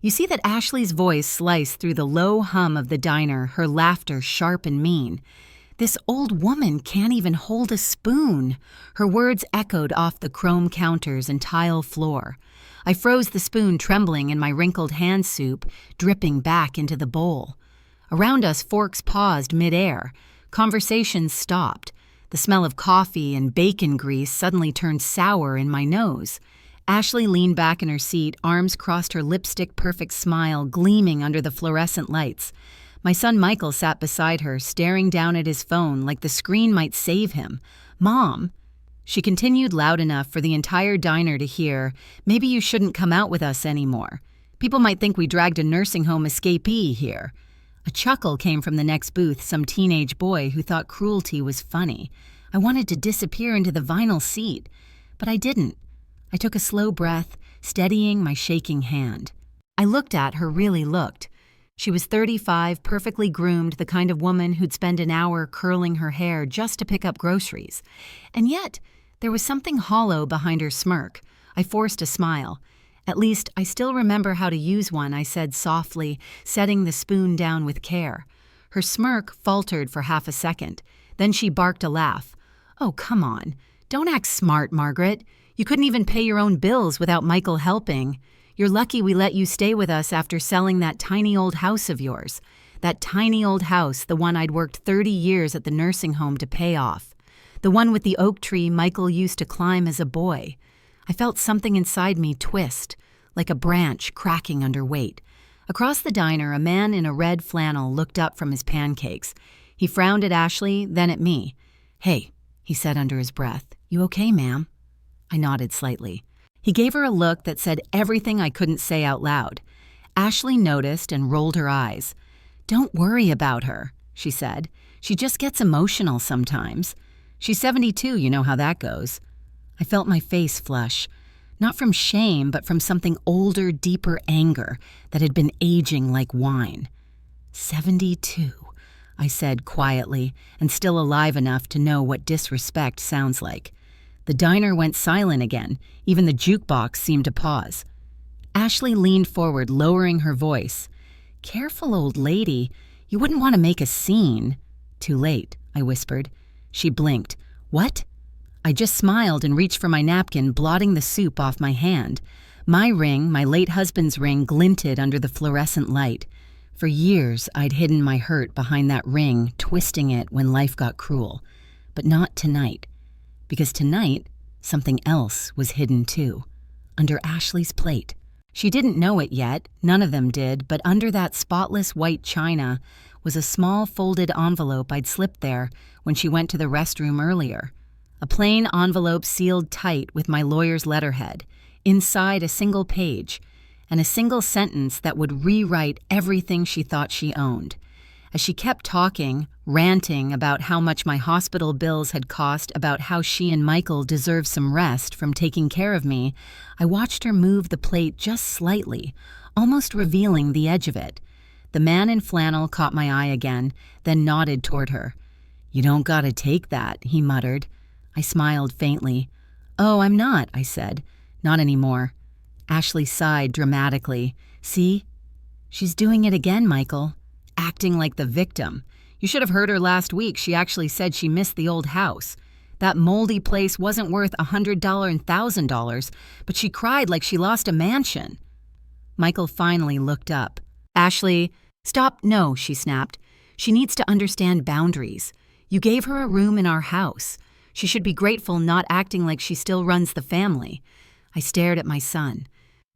You see that Ashley's voice sliced through the low hum of the diner, her laughter sharp and mean. "This old woman can't even hold a spoon." Her words echoed off the chrome counters and tile floor. I froze the spoon trembling in my wrinkled hand, soup dripping back into the bowl. Around us, forks paused midair. Conversations stopped. The smell of coffee and bacon grease suddenly turned sour in my nose. Ashley leaned back in her seat, arms crossed, her lipstick-perfect smile gleaming under the fluorescent lights. My son Michael sat beside her, staring down at his phone like the screen might save him. "Mom," she continued loud enough for the entire diner to hear, "maybe you shouldn't come out with us anymore. People might think we dragged a nursing home escapee here." A chuckle came from the next booth, some teenage boy who thought cruelty was funny. I wanted to disappear into the vinyl seat, but I didn't. I took a slow breath, steadying my shaking hand. I looked at her, really looked. She was 35, perfectly groomed, the kind of woman who'd spend an hour curling her hair just to pick up groceries. And yet, there was something hollow behind her smirk. I forced a smile. "At least, I still remember how to use one," I said softly, setting the spoon down with care. Her smirk faltered for half a second. Then she barked a laugh. "Oh, come on. Don't act smart, Margaret. You couldn't even pay your own bills without Michael helping. You're lucky we let you stay with us after selling that tiny old house of yours. That tiny old house, the one I'd worked 30 years at the nursing home to pay off. The one with the oak tree Michael used to climb as a boy." I felt something inside me twist, like a branch cracking under weight. Across the diner, a man in a red flannel looked up from his pancakes. He frowned at Ashley, then at me. "Hey," he said under his breath, "you okay, ma'am?" I nodded slightly. He gave her a look that said everything I couldn't say out loud. Ashley noticed and rolled her eyes. "Don't worry about her," she said. "She just gets emotional sometimes. She's 72, you know how that goes." I felt my face flush, not from shame, but from something older, deeper anger that had been aging like wine. 72, I said quietly, and still alive enough to know what disrespect sounds like. The diner went silent again. Even the jukebox seemed to pause. Ashley leaned forward, lowering her voice. "Careful, old lady. You wouldn't want to make a scene." "Too late," I whispered. She blinked. "What?" I just smiled and reached for my napkin, blotting the soup off my hand. My ring, my late husband's ring, glinted under the fluorescent light. For years, I'd hidden my hurt behind that ring, twisting it when life got cruel. But not tonight. Because tonight, something else was hidden too. Under Ashley's plate. She didn't know it yet, none of them did, but under that spotless white china was a small folded envelope I'd slipped there when she went to the restroom earlier. A plain envelope sealed tight with my lawyer's letterhead, inside a single page, and a single sentence that would rewrite everything she thought she owned. As she kept talking, ranting about how much my hospital bills had cost, about how she and Michael deserved some rest from taking care of me, I watched her move the plate just slightly, almost revealing the edge of it. The man in flannel caught my eye again, then nodded toward her. "You don't gotta take that," he muttered. I smiled faintly. "Oh, I'm not," I said. "Not anymore." Ashley sighed dramatically. "See? She's doing it again, Michael. Acting like the victim. You should have heard her last week. She actually said she missed the old house. That moldy place wasn't worth $100 and $1,000, but she cried like she lost a mansion." Michael finally looked up. "Ashley, stop." "No," she snapped. "She needs to understand boundaries. You gave her a room in our house. She should be grateful, not acting like she still runs the family." I stared at my son.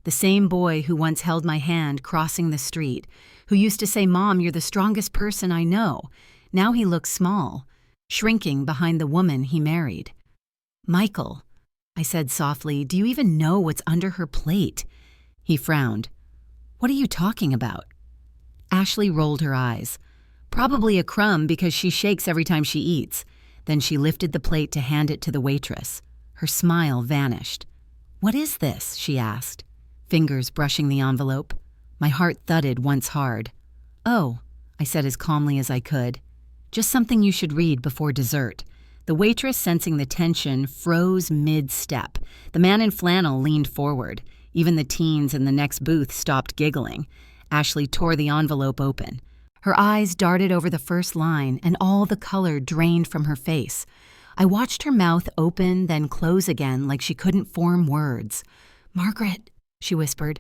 The same boy who once held my hand crossing the street, who used to say, "Mom, you're the strongest person I know." Now he looks small, shrinking behind the woman he married. "Michael," I said softly, "do you even know what's under her plate?" He frowned. "What are you talking about?" Ashley rolled her eyes. "Probably a crumb because she shakes every time she eats." Then she lifted the plate to hand it to the waitress. Her smile vanished. "What is this?" she asked, fingers brushing the envelope. My heart thudded once hard. "Oh," I said as calmly as I could. "Just something you should read before dessert." The waitress, sensing the tension, froze mid-step. The man in flannel leaned forward. Even the teens in the next booth stopped giggling. Ashley tore the envelope open. Her eyes darted over the first line, and all the color drained from her face. I watched her mouth open, then close again like she couldn't form words. "Margaret," she whispered,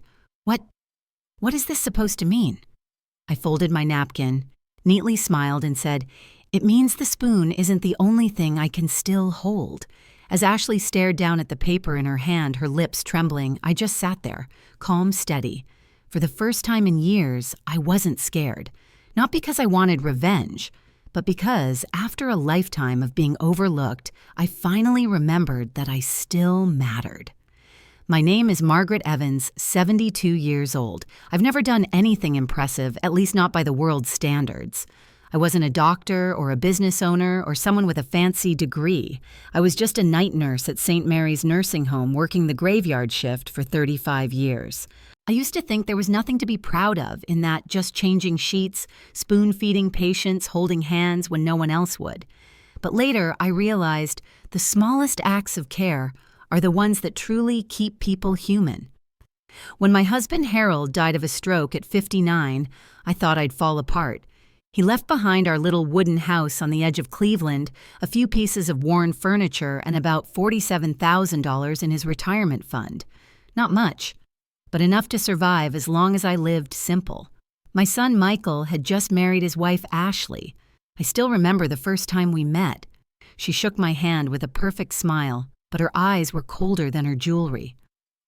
What is this supposed to mean?" I folded my napkin, neatly smiled, and said, "It means the spoon isn't the only thing I can still hold." As Ashley stared down at the paper in her hand, her lips trembling, I just sat there, calm, steady. For the first time in years, I wasn't scared. Not because I wanted revenge, but because, after a lifetime of being overlooked, I finally remembered that I still mattered. My name is Margaret Evans, 72 years old. I've never done anything impressive, at least not by the world's standards. I wasn't a doctor or a business owner or someone with a fancy degree. I was just a night nurse at St. Mary's nursing home working the graveyard shift for 35 years. I used to think there was nothing to be proud of in that, just changing sheets, spoon-feeding patients, holding hands when no one else would. But later I realized the smallest acts of care are the ones that truly keep people human. When my husband Harold died of a stroke at 59, I thought I'd fall apart. He left behind our little wooden house on the edge of Cleveland, a few pieces of worn furniture, and about $47,000 in his retirement fund. Not much, but enough to survive as long as I lived simple. My son Michael had just married his wife Ashley. I still remember the first time we met. She shook my hand with a perfect smile, but her eyes were colder than her jewelry.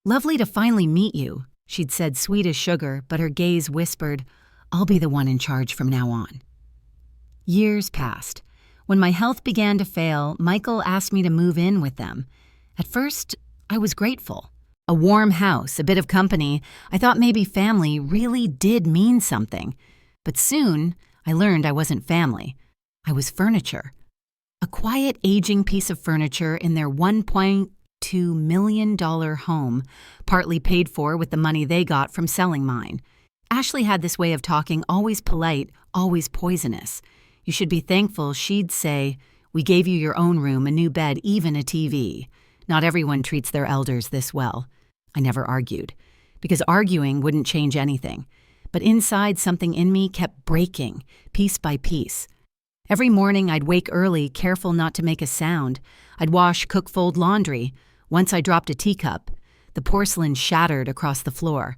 "Lovely to finally meet you," she'd said, sweet as sugar, but her gaze whispered, "I'll be the one in charge from now on." Years passed. When my health began to fail, Michael asked me to move in with them. At first, I was grateful. A warm house, a bit of company. I thought maybe family really did mean something. But soon, I learned I wasn't family. I was furniture. A quiet, aging piece of furniture in their $1.2 million home, partly paid for with the money they got from selling mine. Ashley had this way of talking, always polite, always poisonous. You should be thankful. She'd say, "We gave you your own room, a new bed, even a TV. Not everyone treats their elders this well." I never argued, because arguing wouldn't change anything. But inside, something in me kept breaking, piece by piece. Every morning I'd wake early, careful not to make a sound. I'd wash, cook, fold laundry. Once I dropped a teacup. The porcelain shattered across the floor.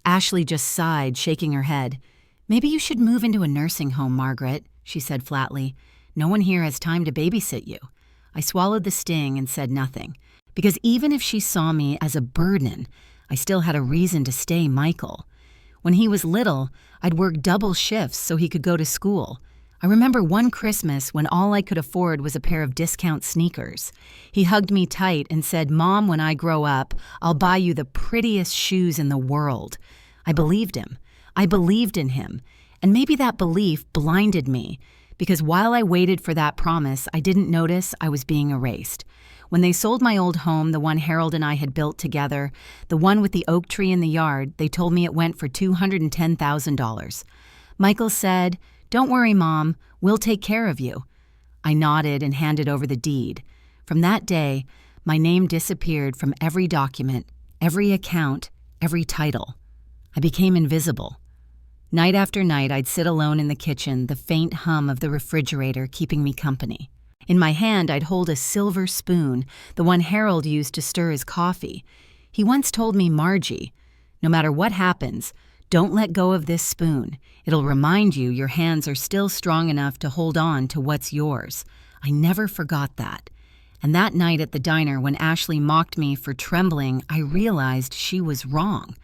Ashley just sighed, shaking her head. "Maybe you should move into a nursing home, Margaret," she said flatly. "No one here has time to babysit you." I swallowed the sting and said nothing, because even if she saw me as a burden, I still had a reason to stay Michael. When he was little, I'd work double shifts so he could go to school. I remember one Christmas when all I could afford was a pair of discount sneakers. He hugged me tight and said, "Mom, when I grow up, I'll buy you the prettiest shoes in the world." I believed him. I believed in him. And maybe that belief blinded me, because while I waited for that promise, I didn't notice I was being erased. When they sold my old home, the one Harold and I had built together, the one with the oak tree in the yard, they told me it went for $210,000. Michael said, "Don't worry, Mom, we'll take care of you." I nodded and handed over the deed. From that day, my name disappeared from every document, every account, every title. I became invisible. Night after night, I'd sit alone in the kitchen, the faint hum of the refrigerator keeping me company. In my hand, I'd hold a silver spoon, the one Harold used to stir his coffee. He once told me, "Margie, no matter what happens, don't let go of this spoon. It'll remind you your hands are still strong enough to hold on to what's yours." I never forgot that. And that night at the diner, when Ashley mocked me for trembling, I realized she was wrong.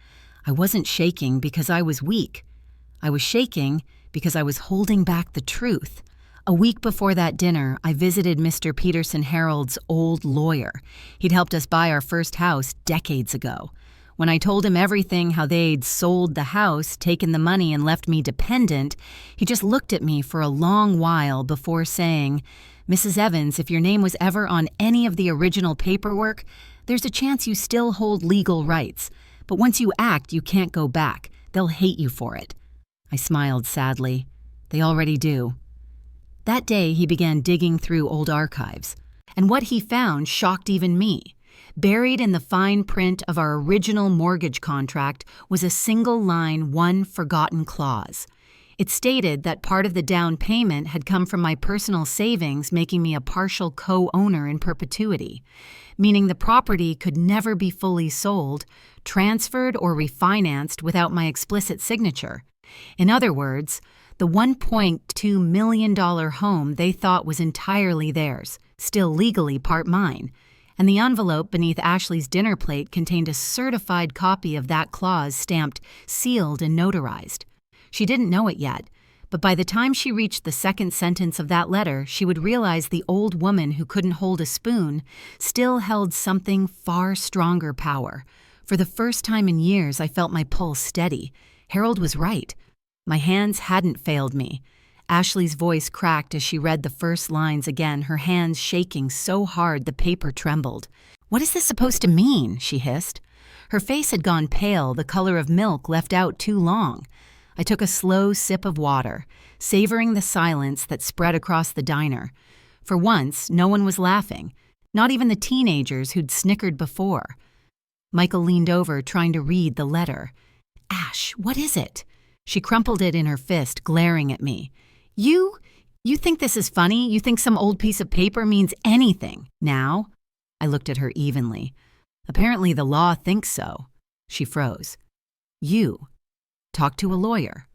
I wasn't shaking because I was weak. I was shaking because I was holding back the truth. A week before that dinner, I visited Mr. Peterson Harold's old lawyer. He'd helped us buy our first house decades ago. When I told him everything, how they'd sold the house, taken the money, and left me dependent, he just looked at me for a long while before saying, "Mrs. Evans, if your name was ever on any of the original paperwork, there's a chance you still hold legal rights. But once you act, you can't go back. They'll hate you for it." I smiled sadly. They already do. That day, he began digging through old archives. And what he found shocked even me. Buried in the fine print of our original mortgage contract was a single line, one forgotten clause. It stated that part of the down payment had come from my personal savings, making me a partial co-owner in perpetuity, meaning the property could never be fully sold, transferred, or refinanced without my explicit signature. In other words, the $1.2 million home they thought was entirely theirs, still legally part mine, and the envelope beneath Ashley's dinner plate contained a certified copy of that clause stamped, sealed, and notarized. She didn't know it yet, but by the time she reached the second sentence of that letter, she would realize the old woman who couldn't hold a spoon still held something far stronger power. For the first time in years, I felt my pulse steady. Harold was right. My hands hadn't failed me. Ashley's voice cracked as she read the first lines again, her hands shaking so hard the paper trembled. "What is this supposed to mean?" she hissed. Her face had gone pale, the color of milk left out too long. I took a slow sip of water, savoring the silence that spread across the diner. For once, no one was laughing, not even the teenagers who'd snickered before. Michael leaned over, trying to read the letter. "Ash, what is it?" She crumpled it in her fist, glaring at me. You think this is funny? You think some old piece of paper means anything now?" I looked at her evenly. "Apparently the law thinks so." She froze. "You talk to a lawyer?"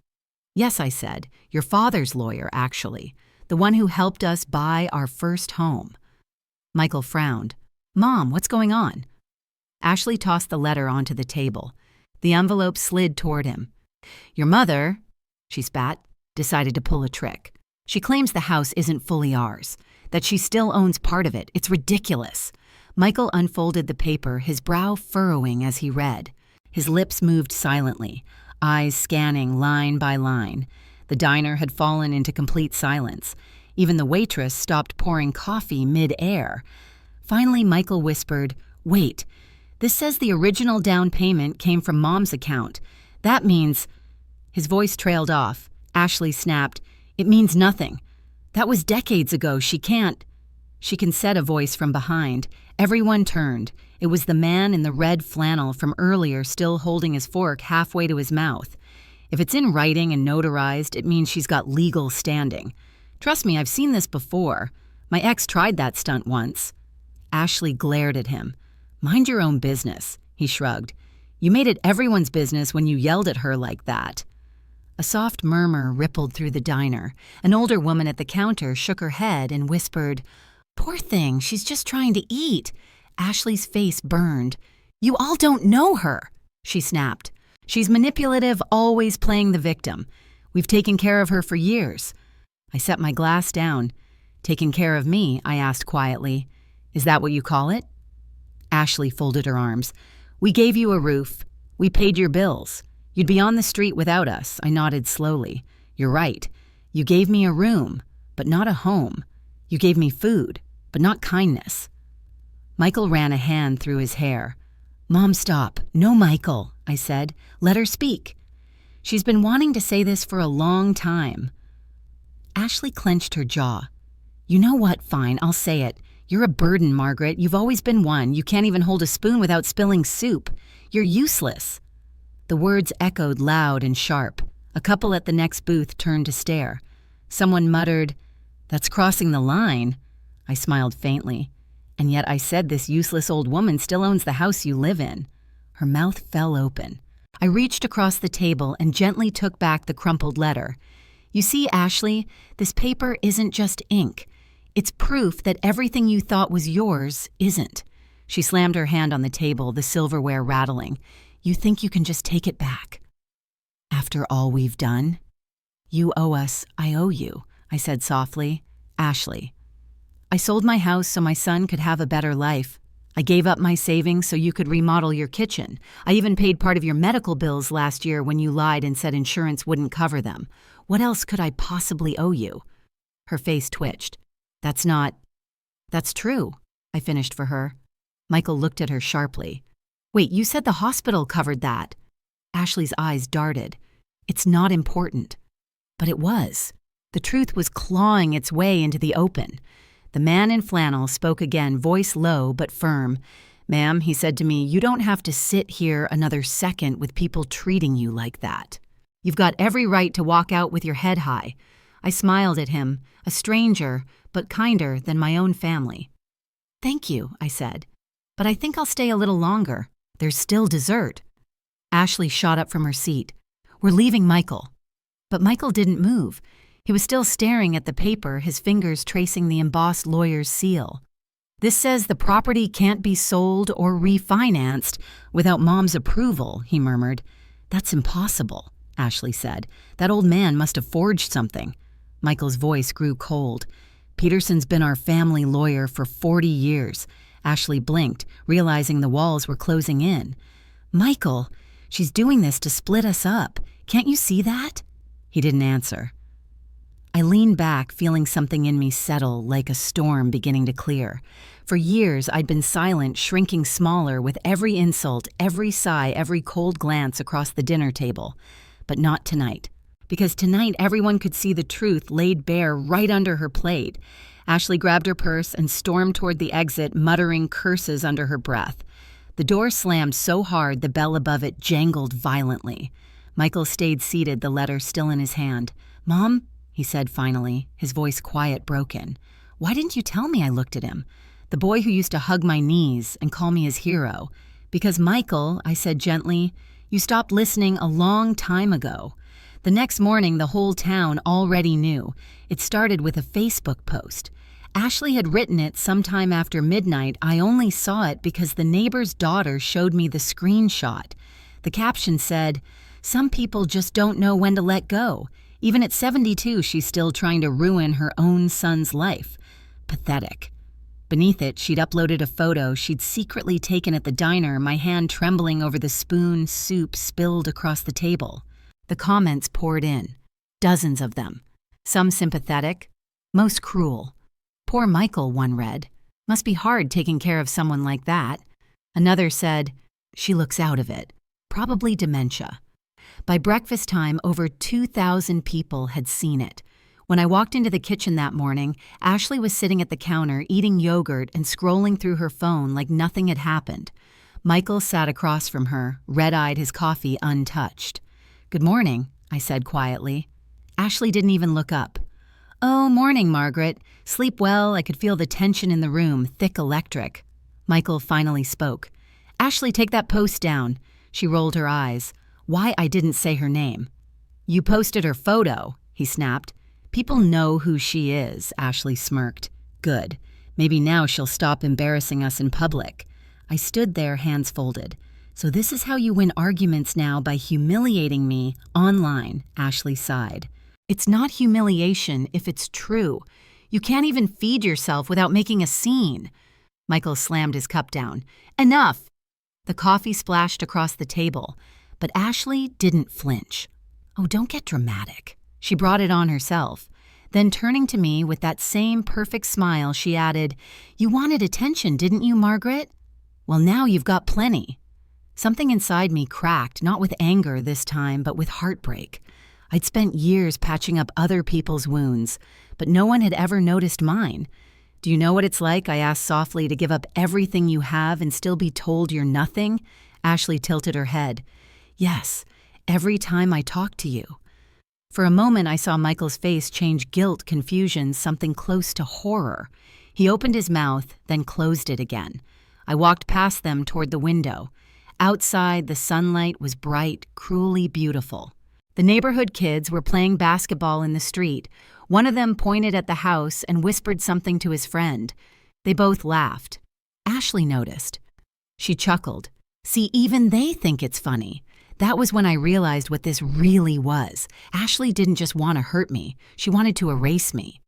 "Yes," I said. "Your father's lawyer, actually. The one who helped us buy our first home." Michael frowned. "Mom, what's going on?" Ashley tossed the letter onto the table. The envelope slid toward him. "Your mother," she spat, "decided to pull a trick. She claims the house isn't fully ours, that she still owns part of it. It's ridiculous." Michael unfolded the paper, his brow furrowing as he read. His lips moved silently, eyes scanning line by line. The diner had fallen into complete silence. Even the waitress stopped pouring coffee mid-air. Finally, Michael whispered, "Wait, this says the original down payment came from Mom's account. That means—" His voice trailed off. Ashley snapped, "It means nothing. That was decades ago. She can," said a voice from behind. Everyone turned. It was the man in the red flannel from earlier, still holding his fork halfway to his mouth. "If it's in writing and notarized, it means she's got legal standing. Trust me, I've seen this before. My ex tried that stunt once." Ashley glared at him. "Mind your own business," he shrugged. "You made it everyone's business when you yelled at her like that." A soft murmur rippled through the diner. An older woman at the counter shook her head and whispered, "Poor thing, she's just trying to eat." Ashley's face burned. "You all don't know her," she snapped. "She's manipulative, always playing the victim. We've taken care of her for years." I set my glass down. "Taking care of me?" I asked quietly. "Is that what you call it?" Ashley folded her arms. "We gave you a roof. We paid your bills. You'd be on the street without us." I nodded slowly. "You're right. You gave me a room, but not a home. You gave me food, but not kindness." Michael ran a hand through his hair. "Mom, stop." "No, Michael," I said. "Let her speak. She's been wanting to say this for a long time." Ashley clenched her jaw. "You know what? Fine, I'll say it. You're a burden, Margaret. You've always been one. You can't even hold a spoon without spilling soup. You're useless." The words echoed loud and sharp. A couple at the next booth turned to stare. Someone muttered, "That's crossing the line." I smiled faintly. "And yet I said this useless old woman still owns the house you live in." Her mouth fell open. I reached across the table and gently took back the crumpled letter. "You see, Ashley, this paper isn't just ink. It's proof that everything you thought was yours isn't." She slammed her hand on the table, the silverware rattling. "You think you can just take it back? After all we've done? You owe us, I owe you," I said softly. "Ashley. I sold my house so my son could have a better life. I gave up my savings so you could remodel your kitchen. I even paid part of your medical bills last year when you lied and said insurance wouldn't cover them. What else could I possibly owe you?" Her face twitched. That's true," I finished for her. Michael looked at her sharply. "Wait, you said the hospital covered that." Ashley's eyes darted. "It's not important." But it was. The truth was clawing its way into the open. The man in flannel spoke again, voice low but firm. "Ma'am," he said to me, "you don't have to sit here another second with people treating you like that. You've got every right to walk out with your head high." I smiled at him, a stranger, but kinder than my own family. "Thank you," I said, "but I think I'll stay a little longer. There's still dessert." Ashley shot up from her seat. "We're leaving Michael." But Michael didn't move. He was still staring at the paper, his fingers tracing the embossed lawyer's seal. "This says the property can't be sold or refinanced without Mom's approval," he murmured. "That's impossible," Ashley said. "That old man must have forged something." Michael's voice grew cold. "Peterson's been our family lawyer for 40 years. Ashley blinked, realizing the walls were closing in. "Michael, she's doing this to split us up. Can't you see that?" He didn't answer. I leaned back, feeling something in me settle like a storm beginning to clear. For years, I'd been silent, shrinking smaller with every insult, every sigh, every cold glance across the dinner table. But not tonight. Because tonight, everyone could see the truth laid bare right under her plate. Ashley grabbed her purse and stormed toward the exit, muttering curses under her breath. The door slammed so hard the bell above it jangled violently. Michael stayed seated, the letter still in his hand. "Mom," he said finally, his voice quiet, broken. "Why didn't you tell me?" I looked at him. "The boy who used to hug my knees and call me his hero." "Because, Michael," I said gently, "you stopped listening a long time ago." The next morning, the whole town already knew. It started with a Facebook post. Ashley had written it sometime after midnight. I only saw it because the neighbor's daughter showed me the screenshot. The caption said, "Some people just don't know when to let go. Even at 72, she's still trying to ruin her own son's life. Pathetic." Beneath it, she'd uploaded a photo she'd secretly taken at the diner, my hand trembling over the spoon soup spilled across the table. The comments poured in, dozens of them. Some sympathetic, most cruel. "Poor Michael," one read. "Must be hard taking care of someone like that." Another said, "She looks out of it. Probably dementia." By breakfast time, over 2,000 people had seen it. When I walked into the kitchen that morning, Ashley was sitting at the counter eating yogurt and scrolling through her phone like nothing had happened. Michael sat across from her, red-eyed, his coffee untouched. "Good morning," I said quietly. Ashley didn't even look up. "Oh, morning, Margaret. Sleep well." I could feel the tension in the room, thick electric. Michael finally spoke. "Ashley, take that post down." She rolled her eyes. Why I didn't say her name. "You posted her photo," he snapped. "People know who she is," Ashley smirked. "Good. Maybe now she'll stop embarrassing us in public." I stood there, hands folded. "So this is how you win arguments now, by humiliating me online," Ashley sighed. "It's not humiliation if it's true. You can't even feed yourself without making a scene." Michael slammed his cup down. "Enough!" The coffee splashed across the table, but Ashley didn't flinch. "Oh, don't get dramatic." She brought it on herself. Then turning to me with that same perfect smile, she added, "You wanted attention, didn't you, Margaret? Well, now you've got plenty." Something inside me cracked, not with anger this time, but with heartbreak. I'd spent years patching up other people's wounds, but no one had ever noticed mine. "Do you know what it's like," I asked softly, "to give up everything you have and still be told you're nothing?" Ashley tilted her head. "Yes, every time I talk to you." For a moment, I saw Michael's face change guilt, confusion, something close to horror. He opened his mouth, then closed it again. I walked past them toward the window. Outside, the sunlight was bright, cruelly beautiful. The neighborhood kids were playing basketball in the street. One of them pointed at the house and whispered something to his friend. They both laughed. Ashley noticed. She chuckled. "See, even they think it's funny." That was when I realized what this really was. Ashley didn't just want to hurt me. She wanted to erase me.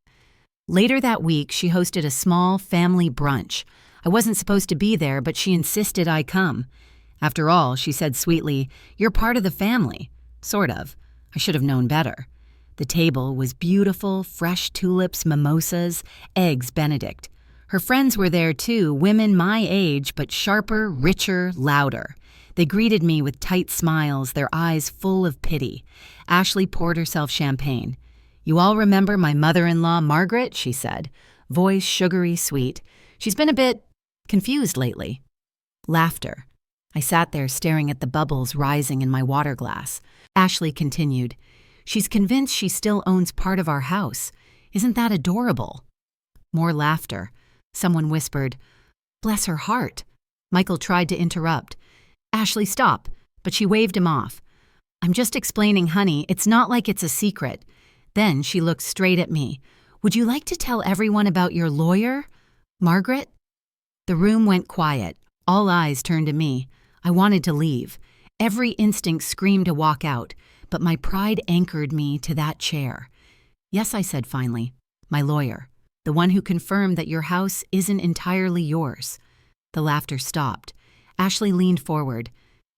Later that week, she hosted a small family brunch. I wasn't supposed to be there, but she insisted I come. "After all," she said sweetly, "you're part of the family." Sort of. I should have known better. The table was beautiful, fresh tulips, mimosas, eggs Benedict. Her friends were there too, women my age, but sharper, richer, louder. They greeted me with tight smiles, their eyes full of pity. Ashley poured herself champagne. "You all remember my mother-in-law, Margaret?" she said, voice sugary sweet. "She's been a bit confused lately." Laughter. I sat there staring at the bubbles rising in my water glass. Ashley continued, "She's convinced she still owns part of our house. Isn't that adorable?" More laughter. Someone whispered, "Bless her heart." Michael tried to interrupt. "Ashley, stop," but she waved him off. "I'm just explaining, honey. It's not like it's a secret." Then she looked straight at me. "Would you like to tell everyone about your lawyer, Margaret?" The room went quiet. All eyes turned to me. I wanted to leave. Every instinct screamed to walk out, but my pride anchored me to that chair. "Yes," I said finally. "My lawyer. The one who confirmed that your house isn't entirely yours." The laughter stopped. Ashley leaned forward.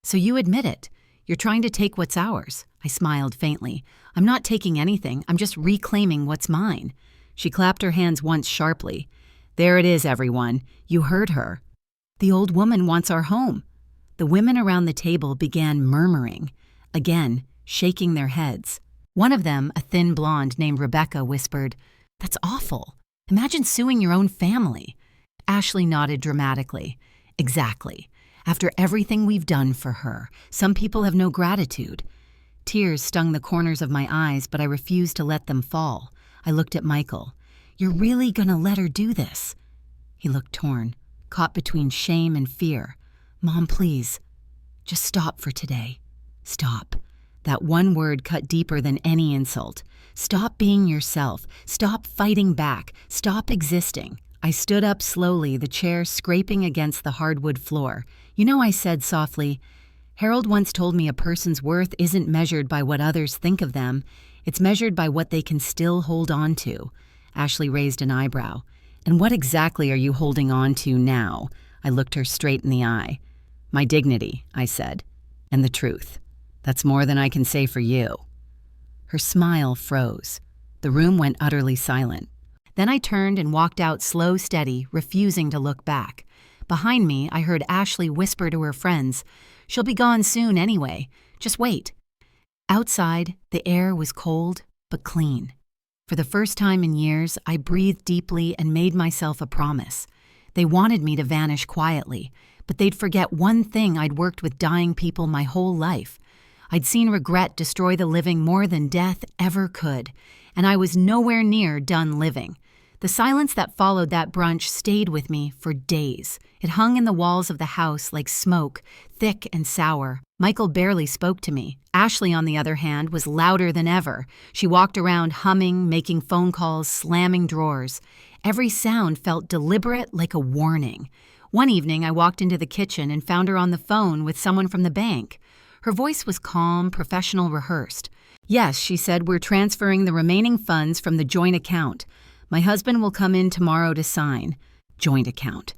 "So you admit it. You're trying to take what's ours." I smiled faintly. "I'm not taking anything. I'm just reclaiming what's mine." She clapped her hands once sharply. "There it is, everyone. You heard her. The old woman wants our home." The women around the table began murmuring, again, shaking their heads. One of them, a thin blonde named Rebecca, whispered, "That's awful. Imagine suing your own family." Ashley nodded dramatically. "Exactly. After everything we've done for her, some people have no gratitude." Tears stung the corners of my eyes, but I refused to let them fall. I looked at Michael. "You're really gonna let her do this?" He looked torn, caught between shame and fear. "Mom, please. Just stop for today. Stop." That one word cut deeper than any insult. Stop being yourself. Stop fighting back. Stop existing. I stood up slowly, the chair scraping against the hardwood floor. "You know," I said softly, "Harold once told me a person's worth isn't measured by what others think of them. It's measured by what they can still hold on to." Ashley raised an eyebrow. "And what exactly are you holding on to now?" I looked her straight in the eye. "My dignity," I said, "and the truth. That's more than I can say for you." Her smile froze. The room went utterly silent. Then I turned and walked out slow, steady, refusing to look back. Behind me, I heard Ashley whisper to her friends, "She'll be gone soon anyway. Just wait." Outside, the air was cold but clean. For the first time in years, I breathed deeply and made myself a promise. They wanted me to vanish quietly, but they'd forget one thing I'd worked with dying people my whole life. I'd seen regret destroy the living more than death ever could, and I was nowhere near done living. The silence that followed that brunch stayed with me for days. It hung in the walls of the house like smoke, thick and sour. Michael barely spoke to me. Ashley, on the other hand, was louder than ever. She walked around humming, making phone calls, slamming drawers. Every sound felt deliberate, like a warning. One evening, I walked into the kitchen and found her on the phone with someone from the bank. Her voice was calm, professional, rehearsed. "Yes," she said, "we're transferring the remaining funds from the joint account. My husband will come in tomorrow to sign." Joint account.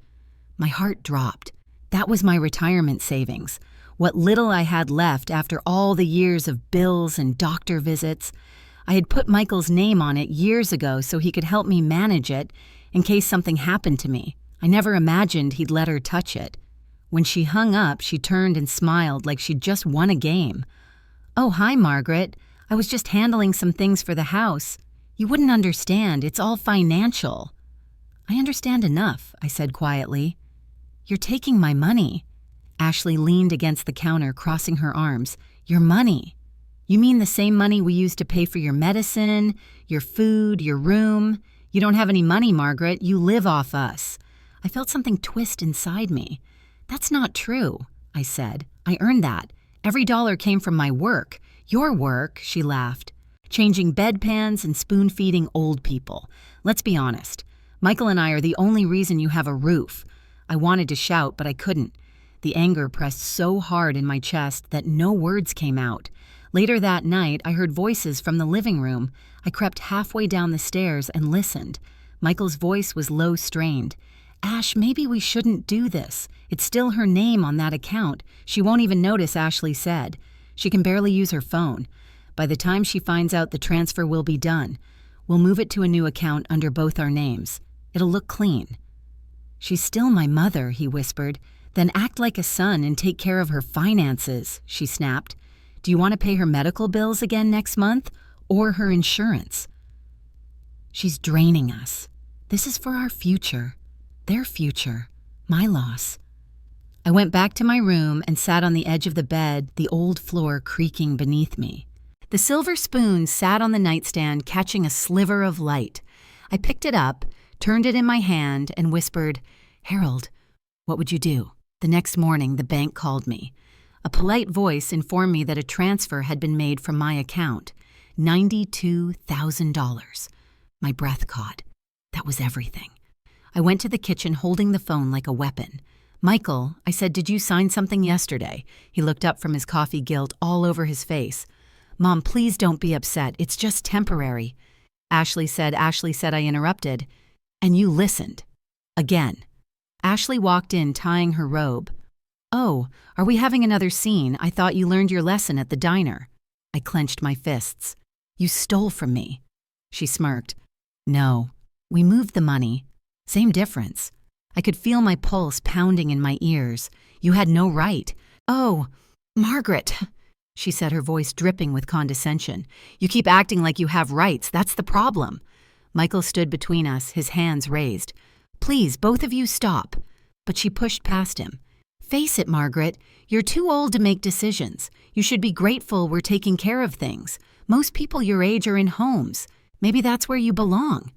My heart dropped. That was my retirement savings. What little I had left after all the years of bills and doctor visits. I had put Michael's name on it years ago so he could help me manage it in case something happened to me. I never imagined he'd let her touch it. When she hung up, she turned and smiled like she'd just won a game. "Oh, hi, Margaret. I was just handling some things for the house. You wouldn't understand. It's all financial." "I understand enough," I said quietly. "You're taking my money." Ashley leaned against the counter, crossing her arms. "Your money? You mean the same money we used to pay for your medicine, your food, your room? You don't have any money, Margaret. You live off us." I felt something twist inside me. "That's not true," I said. "I earned that. Every dollar came from my work." "Your work," she laughed. "Changing bedpans and spoon-feeding old people. Let's be honest. Michael and I are the only reason you have a roof." I wanted to shout, but I couldn't. The anger pressed so hard in my chest that no words came out. Later that night, I heard voices from the living room. I crept halfway down the stairs and listened. Michael's voice was low, strained. "Ash, maybe we shouldn't do this. It's still her name on that account. She won't even notice," Ashley said. "She can barely use her phone. By the time she finds out the transfer will be done, we'll move it to a new account under both our names. It'll look clean." "She's still my mother," he whispered. "Then act like a son and take care of her finances," she snapped. "Do you want to pay her medical bills again next month? Or her insurance?" "She's draining us. This is for our future. Their future. My loss." I went back to my room and sat on the edge of the bed, the old floor creaking beneath me. The silver spoon sat on the nightstand, catching a sliver of light. I picked it up, turned it in my hand, and whispered, "Harold, what would you do?" The next morning, the bank called me. A polite voice informed me that a transfer had been made from my account. $92,000. My breath caught. That was everything. I went to the kitchen holding the phone like a weapon. "Michael," I said, "did you sign something yesterday?" He looked up from his coffee, guilt all over his face. "Mom, please don't be upset. It's just temporary." Ashley said, I interrupted. "And you listened." Again. Ashley walked in tying her robe. "Oh, are we having another scene? I thought you learned your lesson at the diner." I clenched my fists. "You stole from me." She smirked. "No, we moved the money. Same difference." I could feel my pulse pounding in my ears. "You had no right." "Oh, Margaret," she said, her voice dripping with condescension. "You keep acting like you have rights. That's the problem." Michael stood between us, his hands raised. "Please, both of you stop." But she pushed past him. "Face it, Margaret. You're too old to make decisions. You should be grateful we're taking care of things. Most people your age are in homes. Maybe that's where you belong."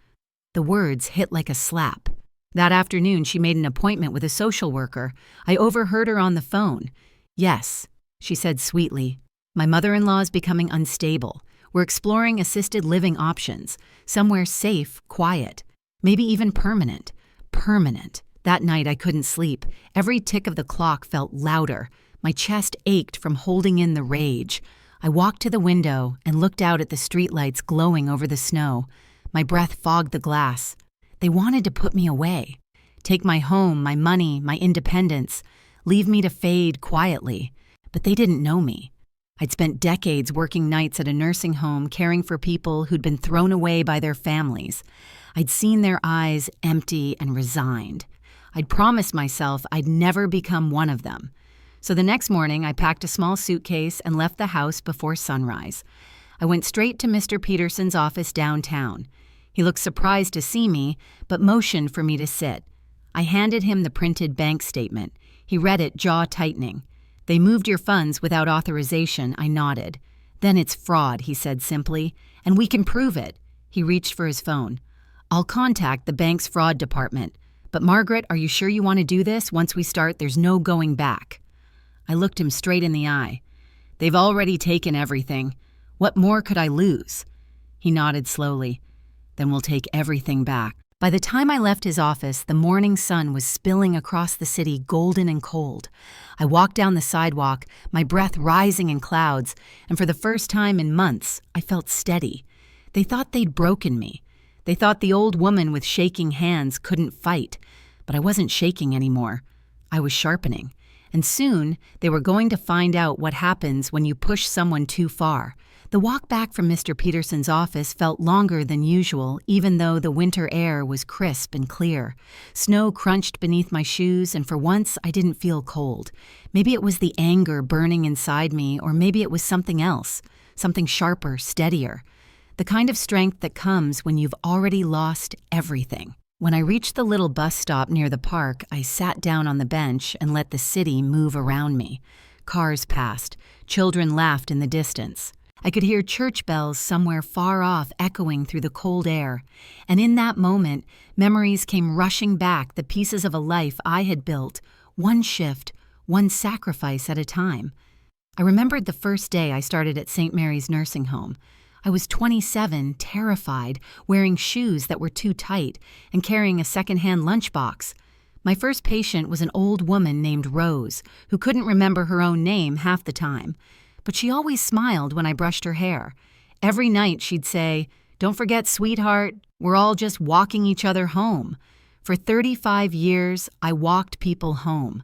The words hit like a slap. That afternoon, she made an appointment with a social worker. I overheard her on the phone. "Yes," she said sweetly. "My mother-in-law is becoming unstable. We're exploring assisted living options, somewhere safe, quiet, maybe even permanent." Permanent. That night, I couldn't sleep. Every tick of the clock felt louder. My chest ached from holding in the rage. I walked to the window and looked out at the streetlights glowing over the snow. My breath fogged the glass. They wanted to put me away, take my home, my money, my independence, leave me to fade quietly. But they didn't know me. I'd spent decades working nights at a nursing home, caring for people who'd been thrown away by their families. I'd seen their eyes empty and resigned. I'd promised myself I'd never become one of them. So the next morning, I packed a small suitcase and left the house before sunrise. I went straight to Mr. Peterson's office downtown. He looked surprised to see me, but motioned for me to sit. I handed him the printed bank statement. He read it, jaw tightening. "They moved your funds without authorization," I nodded. "Then it's fraud," he said simply, "and we can prove it." He reached for his phone. "I'll contact the bank's fraud department. But Margaret, are you sure you want to do this? Once we start, there's no going back." I looked him straight in the eye. "They've already taken everything. What more could I lose?" He nodded slowly. "Then we'll take everything back." By the time I left his office, the morning sun was spilling across the city, golden and cold. I walked down the sidewalk, my breath rising in clouds, and for the first time in months, I felt steady. They thought they'd broken me. They thought the old woman with shaking hands couldn't fight. But I wasn't shaking anymore. I was sharpening. And soon, they were going to find out what happens when you push someone too far. The walk back from Mr. Peterson's office felt longer than usual, even though the winter air was crisp and clear. Snow crunched beneath my shoes, and for once I didn't feel cold. Maybe it was the anger burning inside me, or maybe it was something else, something sharper, steadier. The kind of strength that comes when you've already lost everything. When I reached the little bus stop near the park, I sat down on the bench and let the city move around me. Cars passed. Children laughed in the distance. I could hear church bells somewhere far off echoing through the cold air. And in that moment, memories came rushing back, the pieces of a life I had built, one shift, one sacrifice at a time. I remembered the first day I started at St. Mary's nursing home. I was 27, terrified, wearing shoes that were too tight, and carrying a secondhand lunchbox. My first patient was an old woman named Rose, who couldn't remember her own name half the time. But she always smiled when I brushed her hair. Every night she'd say, "Don't forget, sweetheart, we're all just walking each other home." For 35 years, I walked people home.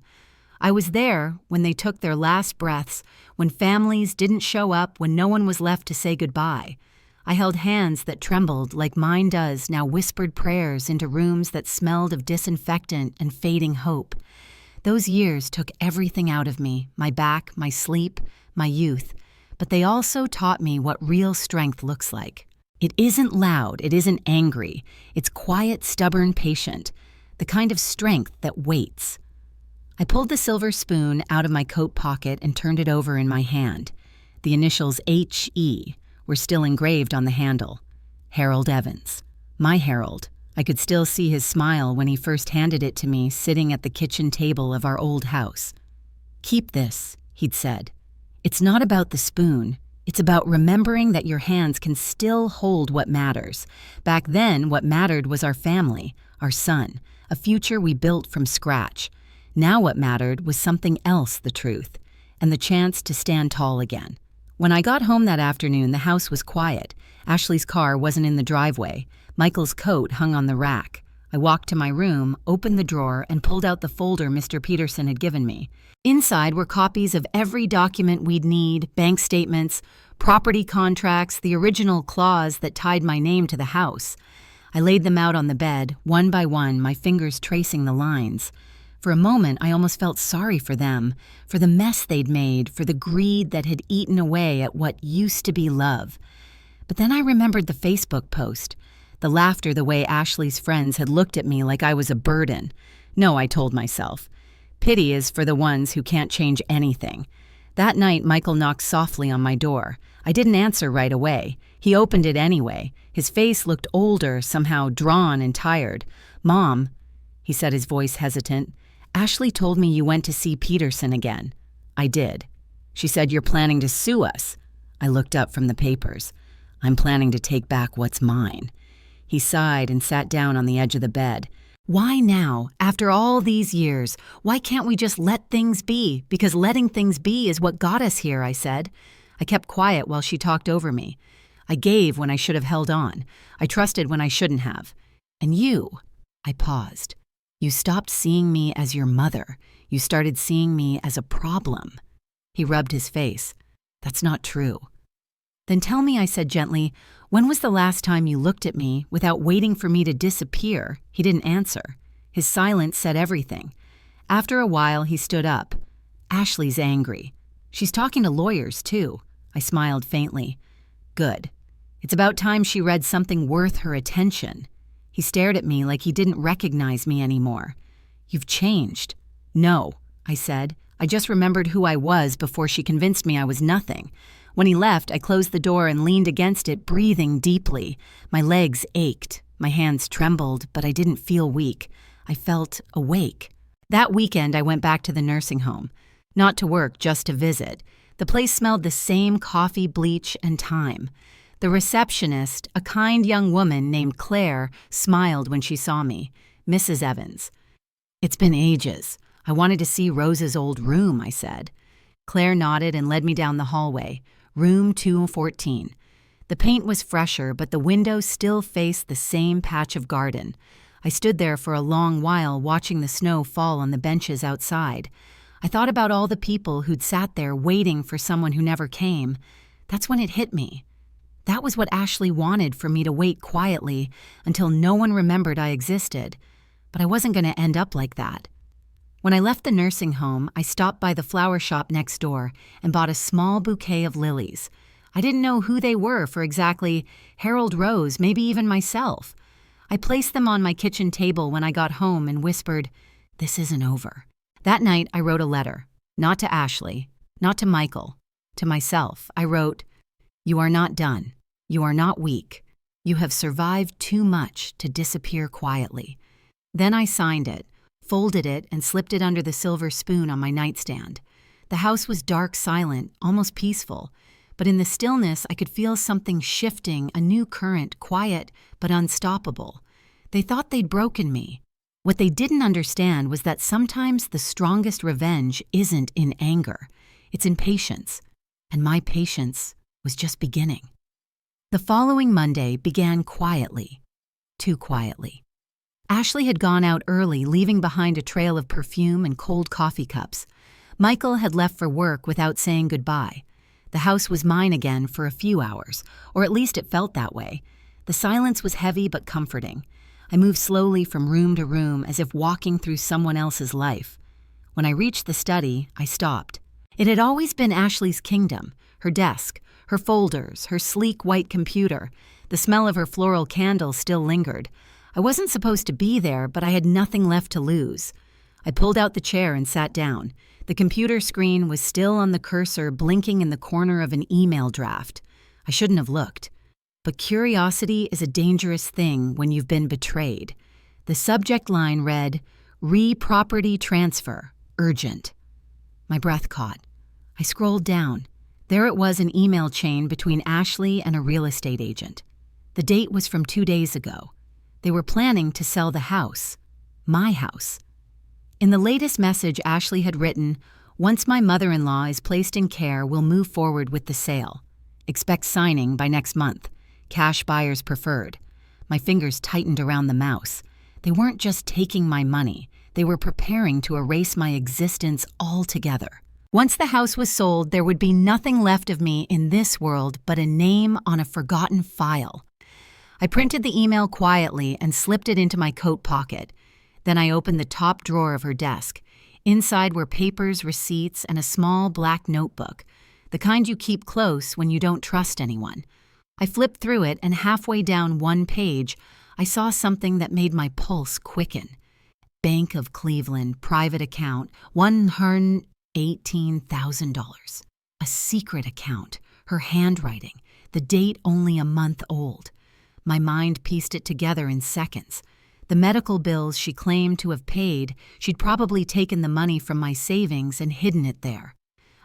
I was there when they took their last breaths, when families didn't show up, when no one was left to say goodbye. I held hands that trembled like mine does now, whispered prayers into rooms that smelled of disinfectant and fading hope. Those years took everything out of me, my back, my sleep, my youth, but they also taught me what real strength looks like. It isn't loud, it isn't angry, it's quiet, stubborn, patient, the kind of strength that waits. I pulled the silver spoon out of my coat pocket and turned it over in my hand. The initials H.E. were still engraved on the handle. Harold Evans. My Harold. I could still see his smile when he first handed it to me sitting at the kitchen table of our old house. "Keep this," he'd said. "It's not about the spoon. It's about remembering that your hands can still hold what matters. Back then, what mattered was our family, our son, a future we built from scratch. Now what mattered was something else, the truth, and the chance to stand tall again." When I got home that afternoon, the house was quiet. Ashley's car wasn't in the driveway. Michael's coat hung on the rack. I walked to my room, opened the drawer, and pulled out the folder Mr. Peterson had given me. Inside were copies of every document we'd need, bank statements, property contracts, the original clause that tied my name to the house. I laid them out on the bed, one by one, my fingers tracing the lines. For a moment, I almost felt sorry for them, for the mess they'd made, for the greed that had eaten away at what used to be love. But then I remembered the Facebook post, the laughter, the way Ashley's friends had looked at me like I was a burden. No, I told myself. Pity is for the ones who can't change anything. That night, Michael knocked softly on my door. I didn't answer right away. He opened it anyway. His face looked older, somehow drawn and tired. "Mom," he said, his voice hesitant, "Ashley told me you went to see Peterson again." I did. "She said you're planning to sue us." I looked up from the papers. "I'm planning to take back what's mine." He sighed and sat down on the edge of the bed. "Why now, after all these years? Why can't we just let things be? Because letting things be is what got us here," I said. I kept quiet while she talked over me. I gave when I should have held on. I trusted when I shouldn't have. "And you," I paused. "You stopped seeing me as your mother. You started seeing me as a problem." He rubbed his face. "That's not true." "Then tell me," I said gently, "when was the last time you looked at me without waiting for me to disappear?" He didn't answer. His silence said everything. After a while, he stood up. "Ashley's angry. She's talking to lawyers, too." I smiled faintly. "Good. It's about time she read something worth her attention." He stared at me like he didn't recognize me anymore. "You've changed." "No," I said. "I just remembered who I was before she convinced me I was nothing." When he left, I closed the door and leaned against it, breathing deeply. My legs ached. My hands trembled, but I didn't feel weak. I felt awake. That weekend, I went back to the nursing home. Not to work, just to visit. The place smelled the same coffee, bleach, and thyme. The receptionist, a kind young woman named Claire, smiled when she saw me. "Mrs. Evans." "It's been ages. I wanted to see Rose's old room," I said. Claire nodded and led me down the hallway. Room 214. The paint was fresher, but the windows still faced the same patch of garden. I stood there for a long while watching the snow fall on the benches outside. I thought about all the people who'd sat there waiting for someone who never came. That's when it hit me. That was what Ashley wanted, for me to wait quietly until no one remembered I existed. But I wasn't going to end up like that. When I left the nursing home, I stopped by the flower shop next door and bought a small bouquet of lilies. I didn't know who they were for exactly Harold Rose, maybe even myself. I placed them on my kitchen table when I got home and whispered, "This isn't over." That night, I wrote a letter. Not to Ashley, not to Michael, to myself. I wrote, "You are not done. You are not weak. You have survived too much to disappear quietly." Then I signed it, folded it, and slipped it under the silver spoon on my nightstand. The house was dark, silent, almost peaceful. But in the stillness, I could feel something shifting, a new current, quiet but unstoppable. They thought they'd broken me. What they didn't understand was that sometimes the strongest revenge isn't in anger. It's in patience. And my patience was just beginning. The following Monday began quietly. Too quietly. Ashley had gone out early, leaving behind a trail of perfume and cold coffee cups. Michael had left for work without saying goodbye. The house was mine again for a few hours, or at least it felt that way. The silence was heavy but comforting. I moved slowly from room to room as if walking through someone else's life. When I reached the study, I stopped. It had always been Ashley's kingdom, her desk, her folders, her sleek white computer. The smell of her floral candle still lingered. I wasn't supposed to be there, but I had nothing left to lose. I pulled out the chair and sat down. The computer screen was still on the cursor, blinking in the corner of an email draft. I shouldn't have looked. But curiosity is a dangerous thing when you've been betrayed. The subject line read, "Re-property transfer, urgent." My breath caught. I scrolled down. There it was, an email chain between Ashley and a real estate agent. The date was from 2 days ago. They were planning to sell the house. My house. In the latest message, Ashley had written, "Once my mother-in-law is placed in care, we'll move forward with the sale. Expect signing by next month. Cash buyers preferred." My fingers tightened around the mouse. They weren't just taking my money. They were preparing to erase my existence altogether. Once the house was sold, there would be nothing left of me in this world but a name on a forgotten file. I printed the email quietly and slipped it into my coat pocket. Then I opened the top drawer of her desk. Inside were papers, receipts, and a small black notebook, the kind you keep close when you don't trust anyone. I flipped through it, and halfway down one page, I saw something that made my pulse quicken. Bank of Cleveland, private account, $118,000. A secret account, her handwriting, the date only a month old. My mind pieced it together in seconds. The medical bills she claimed to have paid, she'd probably taken the money from my savings and hidden it there.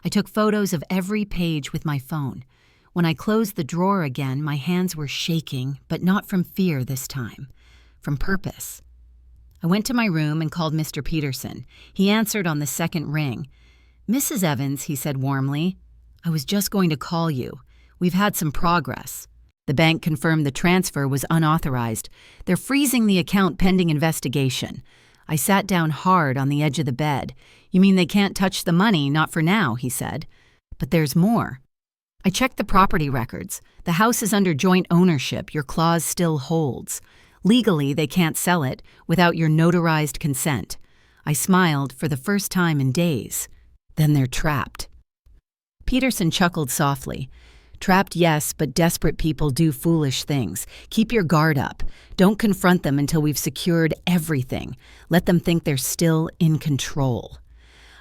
I took photos of every page with my phone. When I closed the drawer again, my hands were shaking, but not from fear this time, from purpose. I went to my room and called Mr. Peterson. He answered on the second ring. "Mrs. Evans," he said warmly, "I was just going to call you. We've had some progress. The bank confirmed the transfer was unauthorized. They're freezing the account pending investigation." I sat down hard on the edge of the bed. "You mean they can't touch the money? Not for now," he said. "But there's more." I checked the property records. The house is under joint ownership. Your clause still holds. Legally, they can't sell it without your notarized consent. I smiled for the first time in days. Then they're trapped. Peterson chuckled softly. "Trapped, yes, but desperate people do foolish things. Keep your guard up. Don't confront them until we've secured everything. Let them think they're still in control."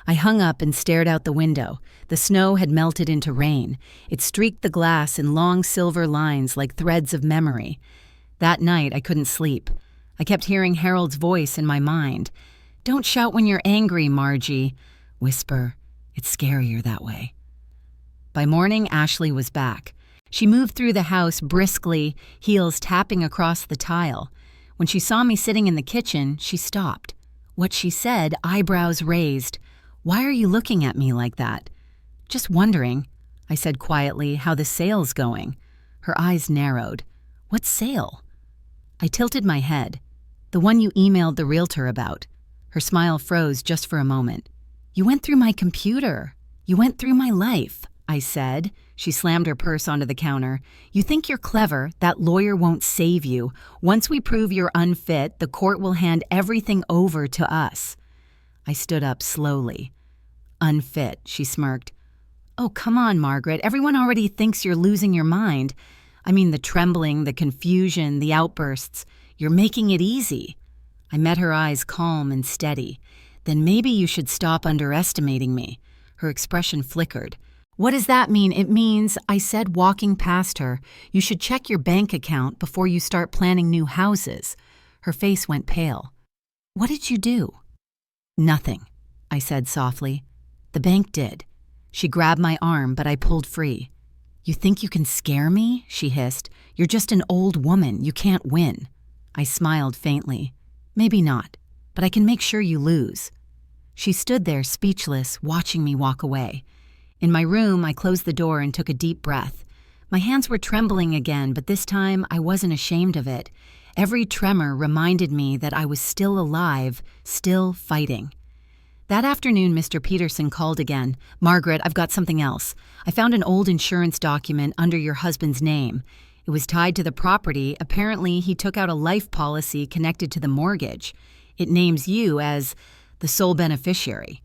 I hung up and stared out the window. The snow had melted into rain. It streaked the glass in long silver lines like threads of memory. That night, I couldn't sleep. I kept hearing Harold's voice in my mind. "Don't shout when you're angry, Margie." Whisper. "It's scarier that way." By morning, Ashley was back. She moved through the house briskly, heels tapping across the tile. When she saw me sitting in the kitchen, she stopped. What she said, eyebrows raised. "Why are you looking at me like that?" "Just wondering," I said quietly, "how the sale's going." Her eyes narrowed. "What sale?" I tilted my head. "The one you emailed the realtor about." Her smile froze just for a moment. "You went through my computer. You went through my life," I said. She slammed her purse onto the counter. "You think you're clever. That lawyer won't save you. Once we prove you're unfit, the court will hand everything over to us." I stood up slowly. "Unfit," she smirked. "Oh, come on, Margaret. Everyone already thinks you're losing your mind. I mean, the trembling, the confusion, the outbursts. You're making it easy." I met her eyes calm and steady. "Then maybe you should stop underestimating me." Her expression flickered. "What does that mean?" "It means," I said, walking past her, "you should check your bank account before you start planning new houses." Her face went pale. "What did you do?" "Nothing," I said softly. "The bank did." She grabbed my arm, but I pulled free. "You think you can scare me?" she hissed. "You're just an old woman. You can't win." I smiled faintly. "Maybe not, but I can make sure you lose." She stood there speechless, watching me walk away. In my room, I closed the door and took a deep breath. My hands were trembling again, but this time I wasn't ashamed of it. Every tremor reminded me that I was still alive, still fighting. That afternoon, Mr. Peterson called again. "Margaret, I've got something else. I found an old insurance document under your husband's name. It was tied to the property. Apparently, he took out a life policy connected to the mortgage. It names you as the sole beneficiary."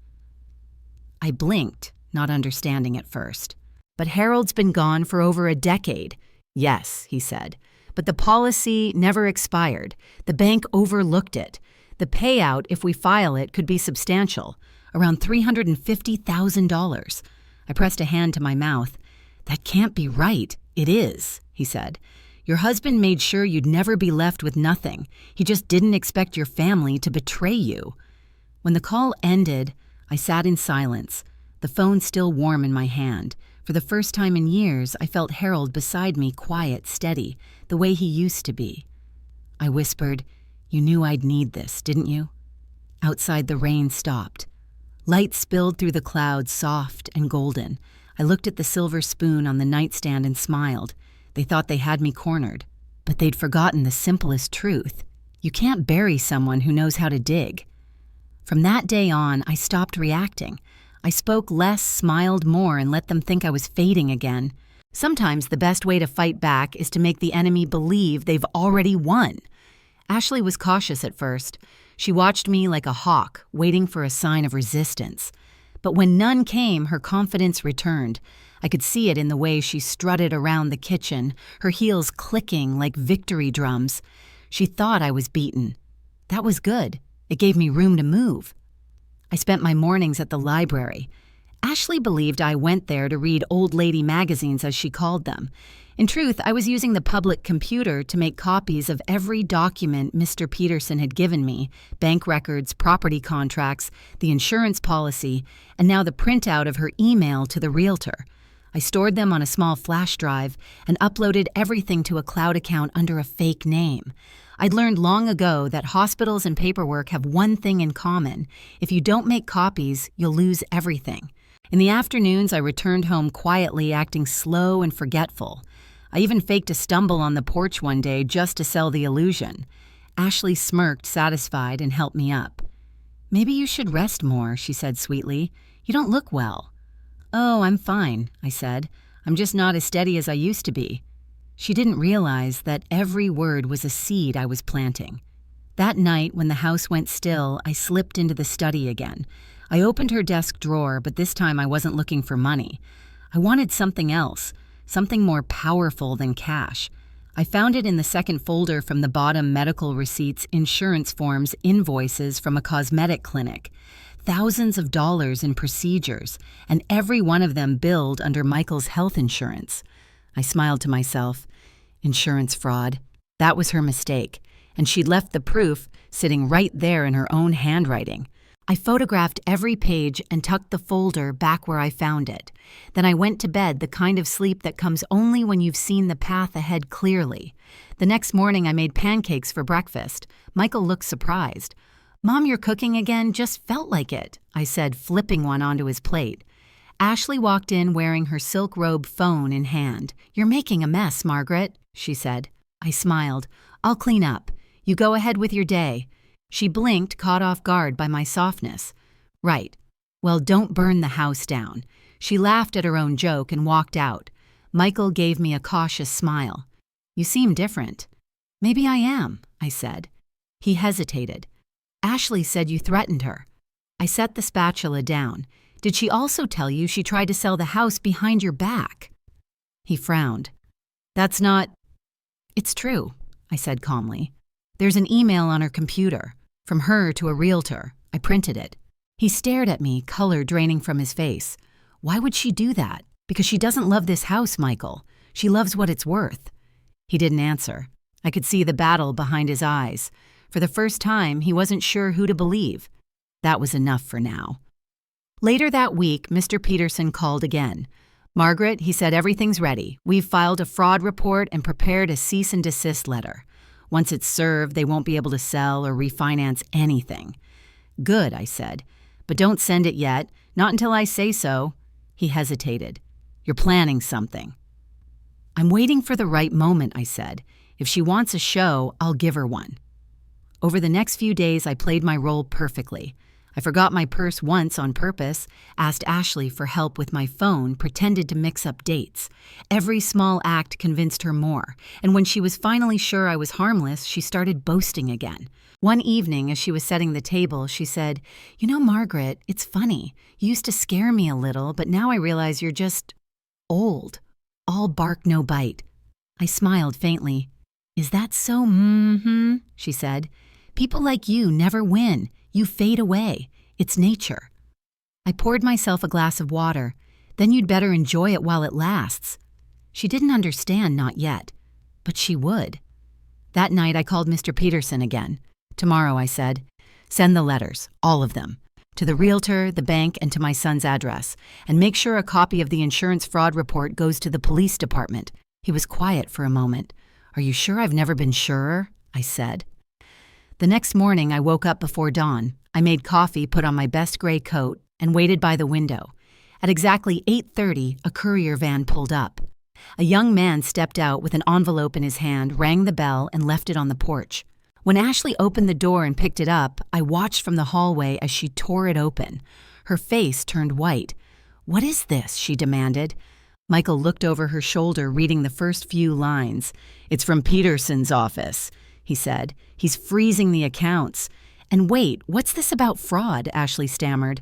I blinked, not understanding at first. "But Harold's been gone for over a decade." "Yes," he said, "but the policy never expired. The bank overlooked it. The payout, if we file it, could be substantial, around $350,000. I pressed a hand to my mouth. That can't be right. It is, he said. Your husband made sure you'd never be left with nothing. He just didn't expect your family to betray you. When the call ended, I sat in silence, the phone still warm in my hand. For the first time in years, I felt Harold beside me, quiet, steady, the way he used to be. I whispered, "You knew I'd need this, didn't you?" Outside, the rain stopped. Light spilled through the clouds, soft and golden. I looked at the silver spoon on the nightstand and smiled. They thought they had me cornered, but they'd forgotten the simplest truth. You can't bury someone who knows how to dig. From that day on, I stopped reacting. I spoke less, smiled more, and let them think I was fading again. Sometimes the best way to fight back is to make the enemy believe they've already won. Ashley was cautious at first. She watched me like a hawk, waiting for a sign of resistance. But when none came, her confidence returned. I could see it in the way she strutted around the kitchen, her heels clicking like victory drums. She thought I was beaten. That was good. It gave me room to move. I spent my mornings at the library. Ashley believed I went there to read old lady magazines, as she called them. In truth, I was using the public computer to make copies of every document Mr. Peterson had given me, bank records, property contracts, the insurance policy, and now the printout of her email to the realtor. I stored them on a small flash drive and uploaded everything to a cloud account under a fake name. I'd learned long ago that hospitals and paperwork have one thing in common. If you don't make copies, you'll lose everything. In the afternoons, I returned home quietly, acting slow and forgetful. I even faked a stumble on the porch one day just to sell the illusion. Ashley smirked, satisfied, and helped me up. "Maybe you should rest more," she said sweetly. "You don't look well." "Oh, I'm fine," I said. "I'm just not as steady as I used to be." She didn't realize that every word was a seed I was planting. That night, when the house went still, I slipped into the study again. I opened her desk drawer, but this time I wasn't looking for money. I wanted something else, something more powerful than cash. I found it in the second folder from the bottom: medical receipts, insurance forms, invoices from a cosmetic clinic. Thousands of dollars in procedures, and every one of them billed under Michael's health insurance. I smiled to myself. Insurance fraud. That was her mistake, and she'd left the proof sitting right there in her own handwriting. I photographed every page and tucked the folder back where I found it. Then I went to bed, the kind of sleep that comes only when you've seen the path ahead clearly. The next morning I made pancakes for breakfast. Michael looked surprised. "Mom, you're cooking again? Just felt like it," I said, flipping one onto his plate. Ashley walked in wearing her silk robe, phone in hand. "You're making a mess, Margaret," she said. I smiled. "I'll clean up. You go ahead with your day." She blinked, caught off guard by my softness. "Right. Well, don't burn the house down." She laughed at her own joke and walked out. Michael gave me a cautious smile. "You seem different." "Maybe I am," I said. He hesitated. "Ashley said you threatened her." I set the spatula down. "Did she also tell you she tried to sell the house behind your back?" He frowned. "That's not—" "It's true," I said calmly. "There's an email on her computer, from her to a realtor. I printed it." He stared at me, color draining from his face. "Why would she do that?" "Because she doesn't love this house, Michael. She loves what it's worth." He didn't answer. I could see the battle behind his eyes. For the first time, he wasn't sure who to believe. That was enough for now. Later that week, Mr. Peterson called again. "Margaret," he said, "everything's ready. We've filed a fraud report and prepared a cease and desist letter. Once it's served, they won't be able to sell or refinance anything." "Good," I said, "but don't send it yet, not until I say so." He hesitated. "You're planning something." "I'm waiting for the right moment," I said. "If she wants a show, I'll give her one." Over the next few days, I played my role perfectly. I forgot my purse once on purpose, asked Ashley for help with my phone, pretended to mix up dates. Every small act convinced her more, and when she was finally sure I was harmless, she started boasting again. One evening, as she was setting the table, she said, "You know, Margaret, it's funny. You used to scare me a little, but now I realize you're just old. All bark, no bite." I smiled faintly. "Is that so?" She said. People like you never win. You fade away. It's nature. I poured myself a glass of water. Then you'd better enjoy it while it lasts. She didn't understand, not yet. But she would. That night I called Mr. Peterson again. Tomorrow, I said, send the letters, all of them, to the realtor, the bank, and to my son's address, and make sure a copy of the insurance fraud report goes to the police department. He was quiet for a moment. Are you sure I've never been surer? I said. The next morning I woke up before dawn. I made coffee, put on my best gray coat, and waited by the window. At exactly 8:30, a courier van pulled up. A young man stepped out with an envelope in his hand, rang the bell, and left it on the porch. When Ashley opened the door and picked it up, I watched from the hallway as she tore it open. Her face turned white. "What is this?" she demanded. Michael looked over her shoulder, reading the first few lines. "It's from Peterson's office," he said. "He's freezing the accounts." "And wait, what's this about fraud?" Ashley stammered.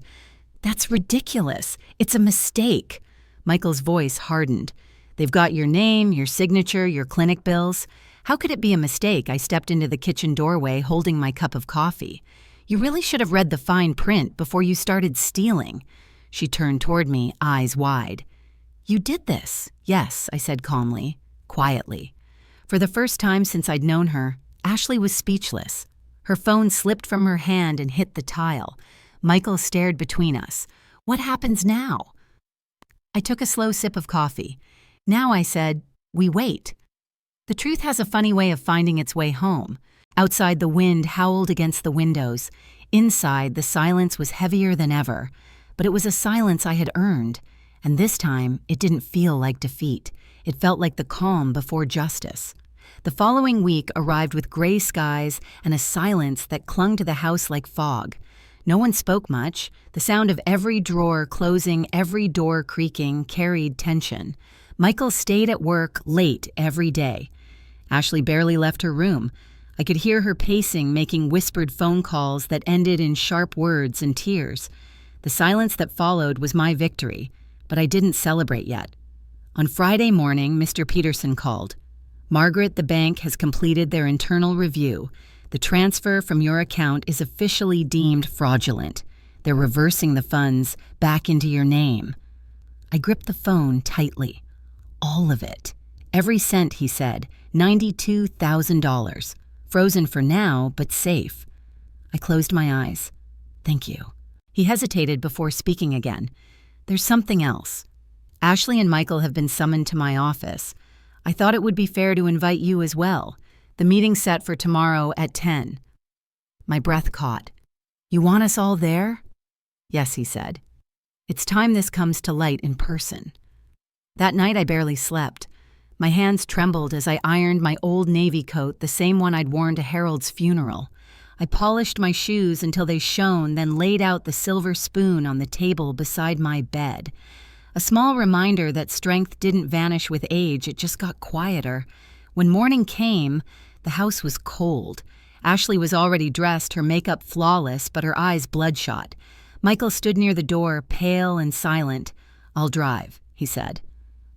"That's ridiculous. It's a mistake." Michael's voice hardened. "They've got your name, your signature, your clinic bills. How could it be a mistake?" I stepped into the kitchen doorway holding my cup of coffee. "You really should have read the fine print before you started stealing." She turned toward me, eyes wide. "You did this?" "Yes," I said calmly, quietly. For the first time since I'd known her, Ashley was speechless. Her phone slipped from her hand and hit the tile. Michael stared between us. "What happens now?" I took a slow sip of coffee. "Now," I said, "we wait." The truth has a funny way of finding its way home. Outside, the wind howled against the windows. Inside, the silence was heavier than ever. But it was a silence I had earned. And this time, it didn't feel like defeat. It felt like the calm before justice. The following week arrived with gray skies and a silence that clung to the house like fog. No one spoke much. The sound of every drawer closing, every door creaking, carried tension. Michael stayed at work late every day. Ashley barely left her room. I could hear her pacing, making whispered phone calls that ended in sharp words and tears. The silence that followed was my victory, but I didn't celebrate yet. On Friday morning, Mr. Peterson called. "Margaret, the bank has completed their internal review. The transfer from your account is officially deemed fraudulent. They're reversing the funds back into your name." I gripped the phone tightly. All of it. Every cent, he said. $92,000. Frozen for now, but safe. I closed my eyes. "Thank you." He hesitated before speaking again. "There's something else. Ashley and Michael have been summoned to my office. I thought it would be fair to invite you as well. The meeting's set for tomorrow at 10. My breath caught. "You want us all there?" "Yes," he said. "It's time this comes to light in person." That night I barely slept. My hands trembled as I ironed my old Navy coat, the same one I'd worn to Harold's funeral. I polished my shoes until they shone, then laid out the silver spoon on the table beside my bed. A small reminder that strength didn't vanish with age, it just got quieter. When morning came, the house was cold. Ashley was already dressed, her makeup flawless, but her eyes bloodshot. Michael stood near the door, pale and silent. "I'll drive," he said.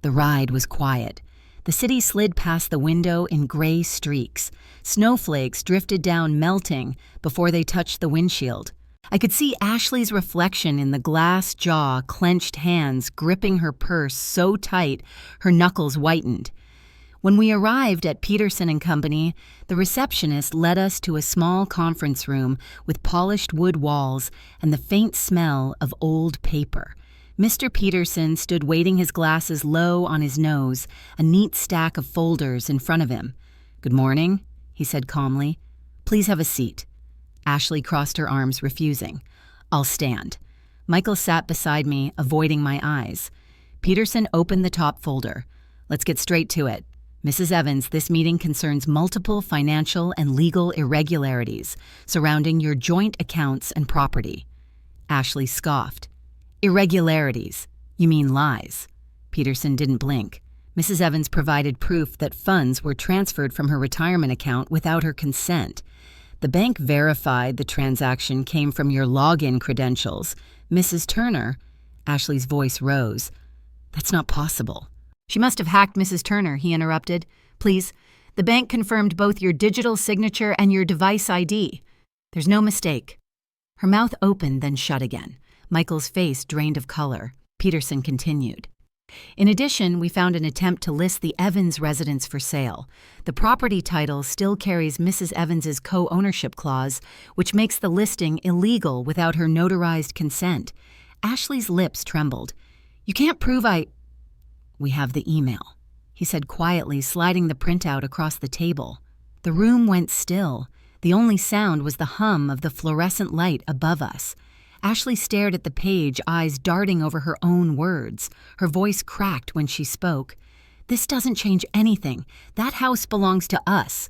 The ride was quiet. The city slid past the window in gray streaks. Snowflakes drifted down, melting before they touched the windshield. I could see Ashley's reflection in the glass jaw, clenched hands gripping her purse so tight her knuckles whitened. When we arrived at Peterson and Company, the receptionist led us to a small conference room with polished wood walls and the faint smell of old paper. Mr. Peterson stood waiting, his glasses low on his nose, a neat stack of folders in front of him. "Good morning," he said calmly. "Please have a seat." Ashley crossed her arms, refusing. "I'll stand." Michael sat beside me, avoiding my eyes. Peterson opened the top folder. "Let's get straight to it. Mrs. Evans, this meeting concerns multiple financial and legal irregularities surrounding your joint accounts and property." Ashley scoffed. "Irregularities? You mean lies?" Peterson didn't blink. Mrs. Evans provided proof that funds were transferred from her retirement account without her consent. The bank verified the transaction came from your login credentials. Mrs. Turner, Ashley's voice rose. "That's not possible." "She must have hacked Mrs. Turner," he interrupted. "Please, the bank confirmed both your digital signature and your device ID. There's no mistake. Her mouth opened, then shut again. Michael's face drained of color. Peterson continued. In addition, we found an attempt to list the Evans residence for sale. The property title still carries Mrs. Evans's co-ownership clause, which makes the listing illegal without her notarized consent. Ashley's lips trembled. You can't prove We have the email, he said quietly, sliding the printout across the table. The room went still. The only sound was the hum of the fluorescent light above us. Ashley stared at the page, eyes darting over her own words. Her voice cracked when she spoke. This doesn't change anything. That house belongs to us.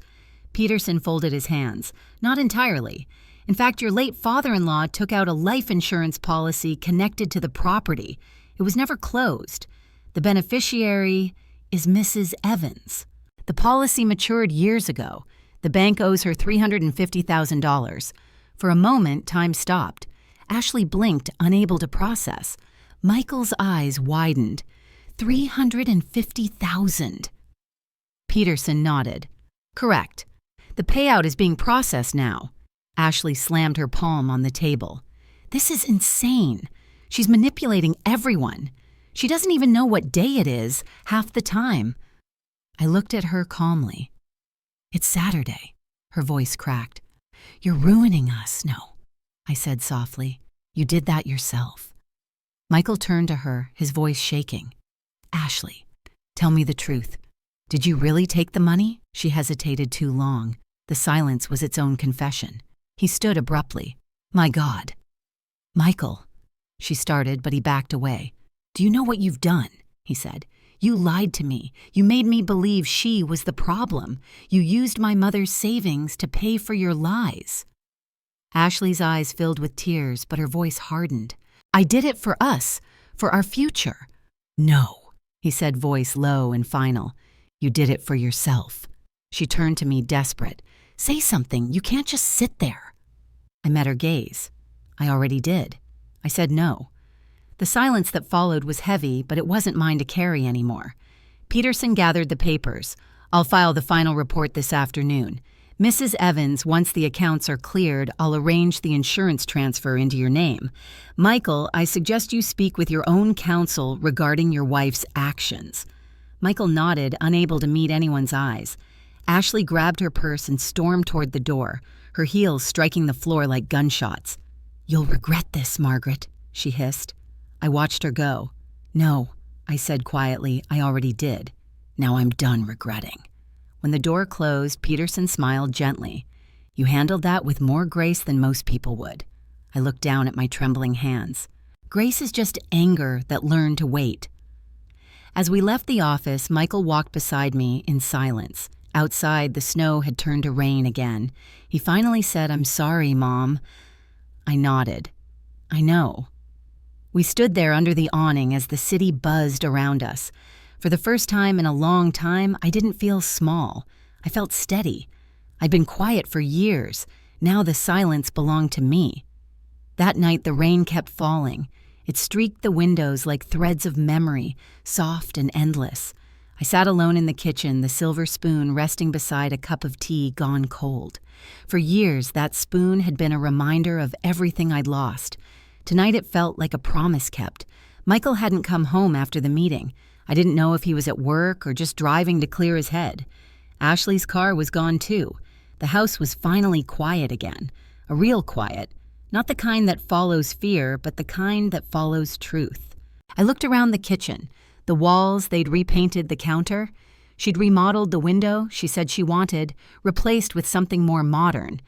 Peterson folded his hands. Not entirely. In fact, your late father-in-law took out a life insurance policy connected to the property. It was never closed. The beneficiary is Mrs. Evans. The policy matured years ago. The bank owes her $350,000. For a moment, time stopped. Ashley blinked, unable to process. Michael's eyes widened. $350,000. Peterson nodded. Correct. The payout is being processed now. Ashley slammed her palm on the table. This is insane. She's manipulating everyone. She doesn't even know what day it is half the time. I looked at her calmly. It's Saturday. Her voice cracked. You're ruining us. No, I said softly. You did that yourself. Michael turned to her, his voice shaking. Ashley, tell me the truth. Did you really take the money? She hesitated too long. The silence was its own confession. He stood abruptly. My God. Michael, she started, but he backed away. Do you know what you've done? He said. You lied to me. You made me believe she was the problem. You used my mother's savings to pay for your lies. Ashley's eyes filled with tears, but her voice hardened. I did it for us, for our future. No, he said, voice low and final. You did it for yourself. She turned to me, desperate. Say something. You can't just sit there. I met her gaze. I already did. I said no. The silence that followed was heavy, but it wasn't mine to carry anymore. Peterson gathered the papers. I'll file the final report this afternoon. Mrs. Evans, once the accounts are cleared, I'll arrange the insurance transfer into your name. Michael, I suggest you speak with your own counsel regarding your wife's actions. Michael nodded, unable to meet anyone's eyes. Ashley grabbed her purse and stormed toward the door, her heels striking the floor like gunshots. You'll regret this, Margaret, she hissed. I watched her go. No, I said quietly, I already did. Now I'm done regretting. When the door closed, Peterson smiled gently. You handled that with more grace than most people would. I looked down at my trembling hands. Grace is just anger that learned to wait. As we left the office, Michael walked beside me in silence. Outside, the snow had turned to rain again. He finally said, I'm sorry, Mom. I nodded. I know. We stood there under the awning as the city buzzed around us. For the first time in a long time, I didn't feel small. I felt steady. I'd been quiet for years. Now the silence belonged to me. That night, the rain kept falling. It streaked the windows like threads of memory, soft and endless. I sat alone in the kitchen, the silver spoon resting beside a cup of tea gone cold. For years, that spoon had been a reminder of everything I'd lost. Tonight it felt like a promise kept. Michael hadn't come home after the meeting. I didn't know if he was at work or just driving to clear his head. Ashley's car was gone too. The house was finally quiet again. A real quiet. Not the kind that follows fear, but the kind that follows truth. I looked around the kitchen. The walls, they'd repainted the counter. She'd remodeled the window she said she wanted, replaced with something more modern.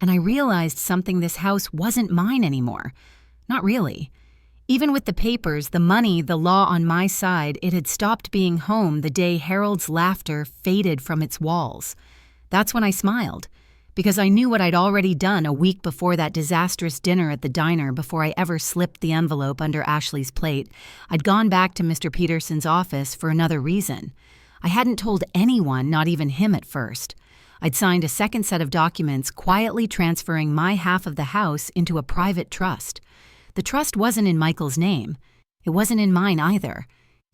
And I realized something: this house wasn't mine anymore. Not really. Even with the papers, the money, the law on my side, it had stopped being home the day Harold's laughter faded from its walls. That's when I smiled, because I knew what I'd already done a week before that disastrous dinner at the diner. Before I ever slipped the envelope under Ashley's plate, I'd gone back to Mr. Peterson's office for another reason. I hadn't told anyone, not even him at first. I'd signed a second set of documents quietly transferring my half of the house into a private trust. The trust wasn't in Michael's name. It wasn't in mine either.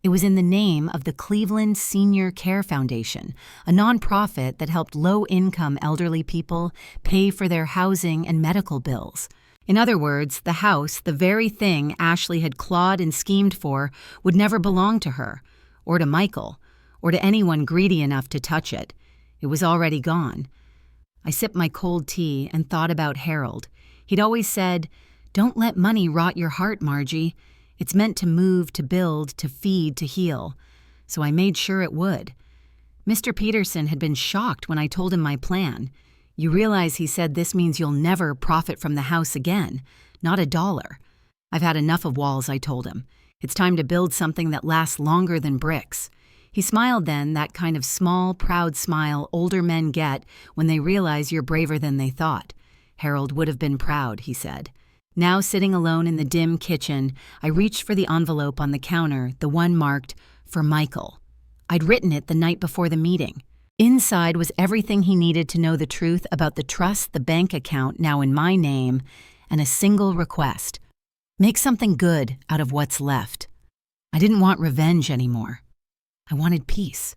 It was in the name of the Cleveland Senior Care Foundation, a nonprofit that helped low-income elderly people pay for their housing and medical bills. In other words, the house, the very thing Ashley had clawed and schemed for, would never belong to her, or to Michael, or to anyone greedy enough to touch it. It was already gone. I sipped my cold tea and thought about Harold. He'd always said, "Don't let money rot your heart, Margie. It's meant to move, to build, to feed, to heal." So I made sure it would. Mr. Peterson had been shocked when I told him my plan. "You realize," he said, "this means you'll never profit from the house again. Not a dollar." "I've had enough of walls," I told him. "It's time to build something that lasts longer than bricks." He smiled then, that kind of small, proud smile older men get when they realize you're braver than they thought. Harold would have been proud, he said. Now, sitting alone in the dim kitchen, I reached for the envelope on the counter, the one marked, "For Michael." I'd written it the night before the meeting. Inside was everything he needed to know the truth about the trust, the bank account now in my name, and a single request. Make something good out of what's left. I didn't want revenge anymore. I wanted peace.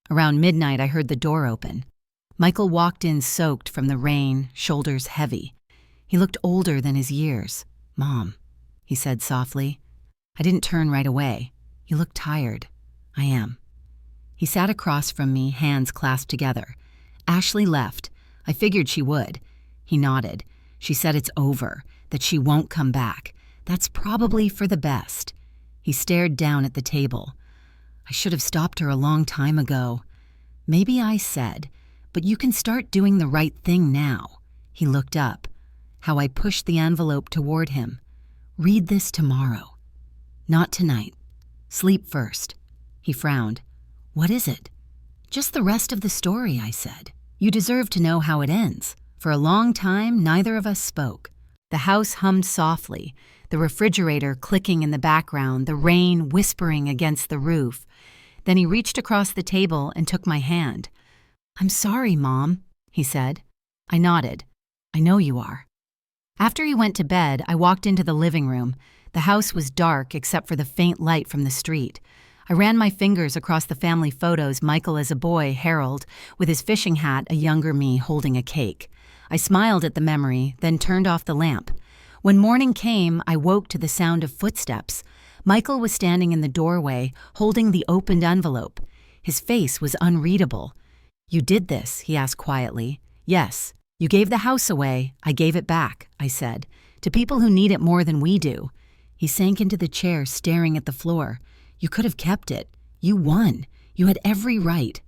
Around midnight, I heard the door open. Michael walked in soaked from the rain, shoulders heavy. He looked older than his years. "Mom," he said softly. I didn't turn right away. "You look tired." "I am." He sat across from me, hands clasped together. "Ashley left. I figured she would." He nodded. "She said it's over, that she won't come back. That's probably for the best." He stared down at the table. "I should have stopped her a long time ago." "Maybe I said, but you can start doing the right thing now." He looked up. How I pushed the envelope toward him. "Read this tomorrow." "Not tonight. Sleep first." He frowned. "What is it?" "Just the rest of the story," I said. "You deserve to know how it ends." For a long time, neither of us spoke. The house hummed softly, the refrigerator clicking in the background, the rain whispering against the roof. Then he reached across the table and took my hand. "I'm sorry, Mom," he said. I nodded. "I know you are." After he went to bed, I walked into the living room. The house was dark except for the faint light from the street. I ran my fingers across the family photos, Michael as a boy, Harold, with his fishing hat, a younger me holding a cake. I smiled at the memory, then turned off the lamp. When morning came, I woke to the sound of footsteps. Michael was standing in the doorway, holding the opened envelope. His face was unreadable. "You did this?" he asked quietly. "Yes. You gave the house away. I gave it back," I said, "to people who need it more than we do." He sank into the chair, staring at the floor. "You could have kept it. You won. You had every right."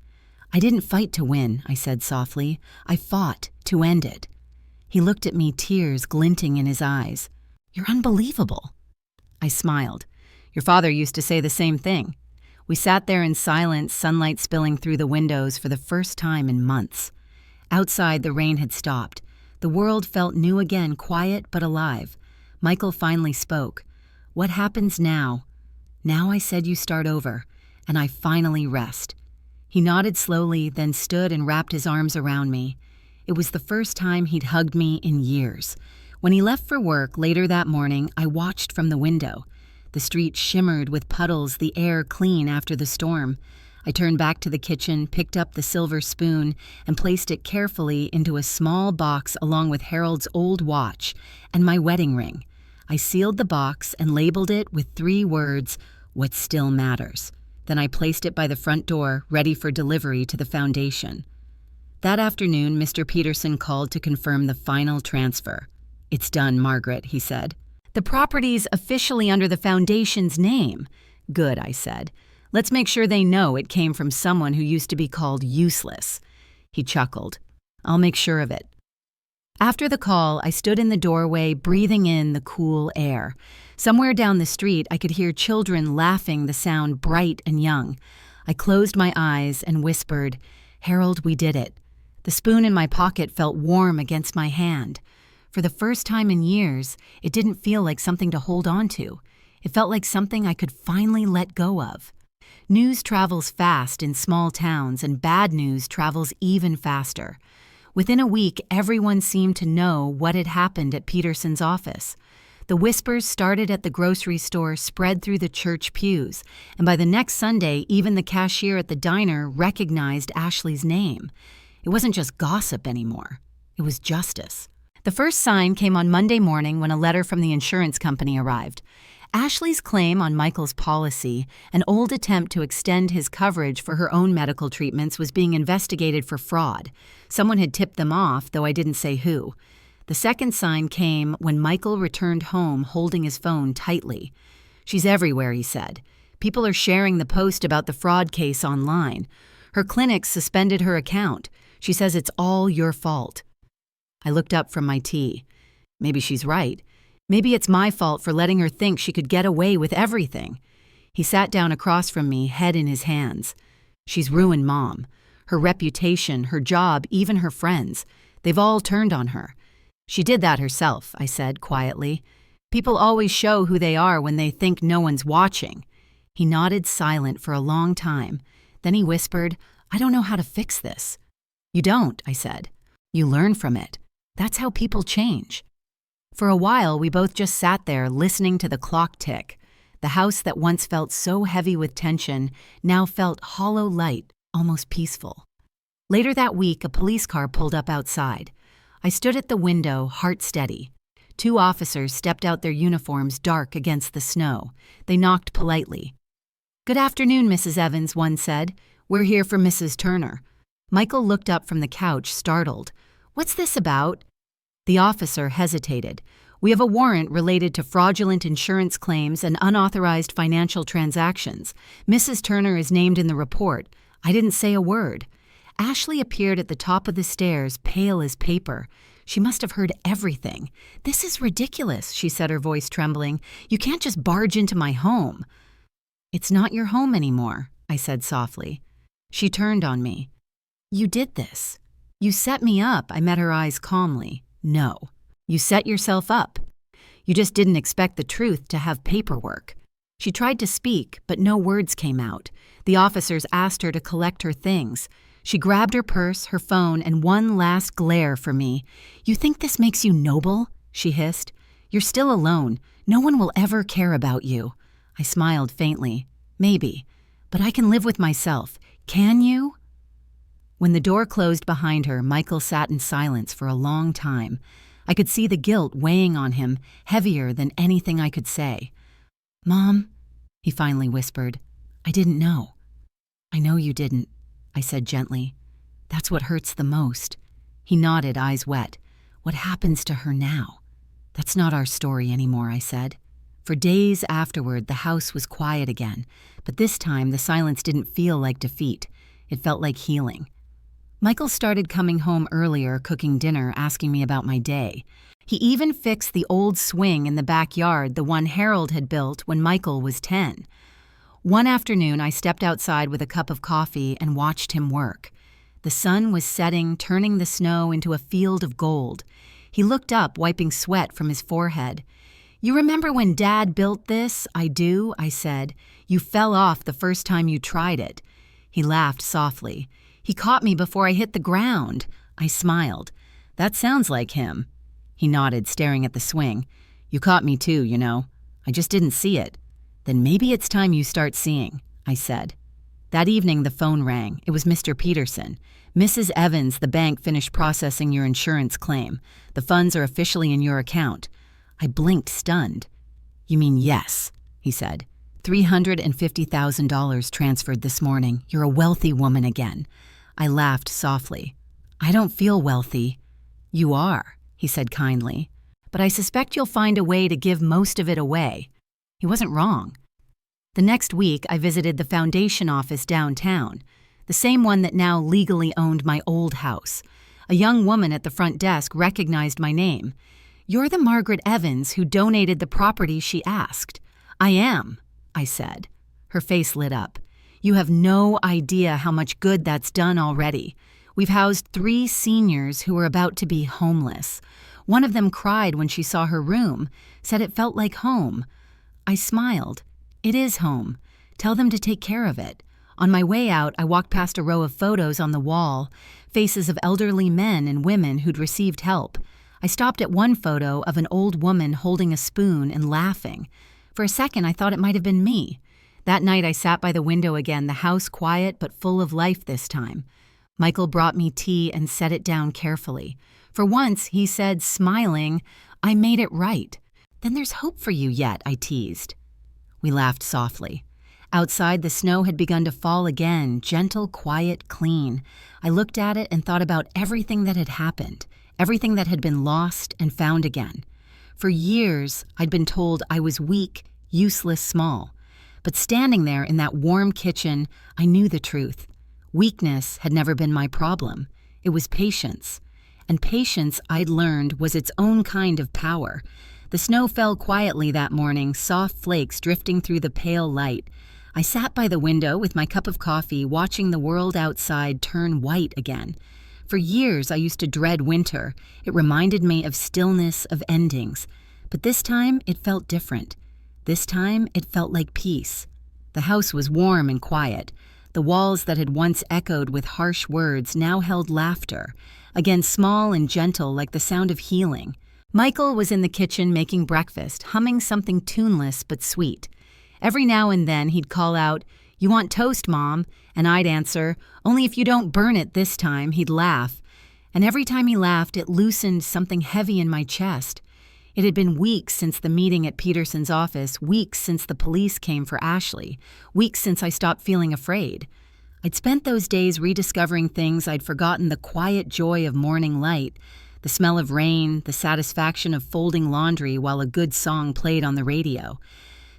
"I didn't fight to win," I said softly. "I fought to end it." He looked at me, tears glinting in his eyes. "You're unbelievable." I smiled. "Your father used to say the same thing." We sat there in silence, sunlight spilling through the windows for the first time in months. Outside, the rain had stopped. The world felt new again, quiet but alive. Michael finally spoke. "What happens now?" "Now," I said, "you start over, and I finally rest." He nodded slowly, then stood and wrapped his arms around me. It was the first time he'd hugged me in years. When he left for work later that morning, I watched from the window. The street shimmered with puddles, the air clean after the storm. I turned back to the kitchen, picked up the silver spoon, and placed it carefully into a small box along with Harold's old watch and my wedding ring. I sealed the box and labeled it with 3 words, "What still matters." Then I placed it by the front door, ready for delivery to the foundation. That afternoon, Mr. Peterson called to confirm the final transfer. "It's done, Margaret," he said. "The property's officially under the foundation's name." "Good," I said. "Let's make sure they know it came from someone who used to be called useless." He chuckled. "I'll make sure of it." After the call, I stood in the doorway, breathing in the cool air. Somewhere down the street, I could hear children laughing, the sound bright and young. I closed my eyes and whispered, "Harold, we did it." The spoon in my pocket felt warm against my hand. For the first time in years, it didn't feel like something to hold on to. It felt like something I could finally let go of. News travels fast in small towns, and bad news travels even faster. Within a week, everyone seemed to know what had happened at Peterson's office. The whispers started at the grocery store, spread through the church pews, and by the next Sunday, even the cashier at the diner recognized Ashley's name. It wasn't just gossip anymore. It was justice. The first sign came on Monday morning when a letter from the insurance company arrived. Ashley's claim on Michael's policy, an old attempt to extend his coverage for her own medical treatments, was being investigated for fraud. Someone had tipped them off, though I didn't say who. The second sign came when Michael returned home holding his phone tightly. "She's everywhere," he said. "People are sharing the post about the fraud case online. Her clinic suspended her account. She says it's all your fault." I looked up from my tea. Maybe she's right. Maybe it's my fault for letting her think she could get away with everything. He sat down across from me, head in his hands. "She's ruined Mom. Her reputation, her job, even her friends. They've all turned on her." "She did that herself," I said quietly. "People always show who they are when they think no one's watching." He nodded silent for a long time. Then he whispered, "I don't know how to fix this." "You don't," I said. "You learn from it. That's how people change." For a while, we both just sat there listening to the clock tick. The house that once felt so heavy with tension now felt hollow light, almost peaceful. Later that week, a police car pulled up outside. I stood at the window, heart steady. 2 officers stepped out, their uniforms dark against the snow. They knocked politely. "Good afternoon, Mrs. Evans," one said. "We're here for Mrs. Turner." Michael looked up from the couch, startled. "What's this about?" The officer hesitated. "We have a warrant related to fraudulent insurance claims and unauthorized financial transactions. Mrs. Turner is named in the report." I didn't say a word. Ashley appeared at the top of the stairs, pale as paper. She must have heard everything. "This is ridiculous," she said, her voice trembling. "You can't just barge into my home." "It's not your home anymore," I said softly. She turned on me. "You did this. You set me up." I met her eyes calmly. "No. You set yourself up. You just didn't expect the truth to have paperwork." She tried to speak, but no words came out. The officers asked her to collect her things. She grabbed her purse, her phone, and one last glare for me. "You think this makes you noble?" she hissed. "You're still alone. No one will ever care about you." I smiled faintly. "Maybe. But I can live with myself. Can you?" When the door closed behind her, Michael sat in silence for a long time. I could see the guilt weighing on him, heavier than anything I could say. "Mom," he finally whispered, "I didn't know." "I know you didn't," I said gently. "That's what hurts the most." He nodded, eyes wet. "What happens to her now?" "That's not our story anymore," I said. For days afterward, the house was quiet again, but this time the silence didn't feel like defeat. It felt like healing. Michael started coming home earlier, cooking dinner, asking me about my day. He even fixed the old swing in the backyard, the one Harold had built when Michael was 10. One afternoon, I stepped outside with a cup of coffee and watched him work. The sun was setting, turning the snow into a field of gold. He looked up, wiping sweat from his forehead. "You remember when Dad built this?" "I do," I said. "You fell off the first time you tried it." He laughed softly. "He caught me before I hit the ground." I smiled. "That sounds like him." He nodded, staring at the swing. "You caught me too, you know. I just didn't see it." "Then maybe it's time you start seeing," I said. That evening, the phone rang. It was Mr. Peterson. "Mrs. Evans, the bank finished processing your insurance claim. The funds are officially in your account." I blinked, stunned. "You mean yes," he said. $350,000 transferred this morning. You're a wealthy woman again." I laughed softly. "I don't feel wealthy." "You are," he said kindly. "But I suspect you'll find a way to give most of it away." He wasn't wrong. The next week, I visited the foundation office downtown, the same one that now legally owned my old house. A young woman at the front desk recognized my name. "You're the Margaret Evans who donated the property," she asked. "I am," I said. Her face lit up. "You have no idea how much good that's done already. We've housed 3 seniors who were about to be homeless. One of them cried when she saw her room, said it felt like home." I smiled. "It is home. Tell them to take care of it." On my way out, I walked past a row of photos on the wall, faces of elderly men and women who'd received help. I stopped at one photo of an old woman holding a spoon and laughing. For a second, I thought it might have been me. That night, I sat by the window again, the house quiet but full of life this time. Michael brought me tea and set it down carefully. For once, he said, smiling, "I made it right." "Then there's hope for you yet," I teased. We laughed softly. Outside, the snow had begun to fall again, gentle, quiet, clean. I looked at it and thought about everything that had happened, everything that had been lost and found again. For years, I'd been told I was weak, useless, small. But standing there in that warm kitchen, I knew the truth. Weakness had never been my problem. It was patience. And patience, I'd learned, was its own kind of power. The snow fell quietly that morning, soft flakes drifting through the pale light. I sat by the window with my cup of coffee, watching the world outside turn white again. For years, I used to dread winter. It reminded me of stillness, of endings. But this time, it felt different. This time, it felt like peace. The house was warm and quiet. The walls that had once echoed with harsh words now held laughter, again small and gentle like the sound of healing. Michael was in the kitchen making breakfast, humming something tuneless but sweet. Every now and then he'd call out, "You want toast, Mom?" And I'd answer, "Only if you don't burn it this time." He'd laugh. And every time he laughed, it loosened something heavy in my chest. It had been weeks since the meeting at Peterson's office, weeks since the police came for Ashley, weeks since I stopped feeling afraid. I'd spent those days rediscovering things I'd forgotten: the quiet joy of morning light, the smell of rain, the satisfaction of folding laundry while a good song played on the radio.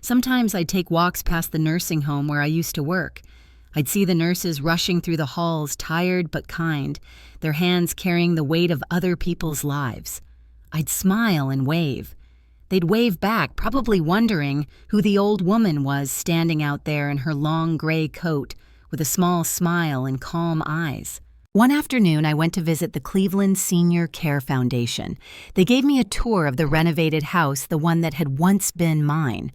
Sometimes I'd take walks past the nursing home where I used to work. I'd see the nurses rushing through the halls, tired but kind, their hands carrying the weight of other people's lives. I'd smile and wave. They'd wave back, probably wondering who the old woman was standing out there in her long gray coat with a small smile and calm eyes. One afternoon, I went to visit the Cleveland Senior Care Foundation. They gave me a tour of the renovated house, the one that had once been mine.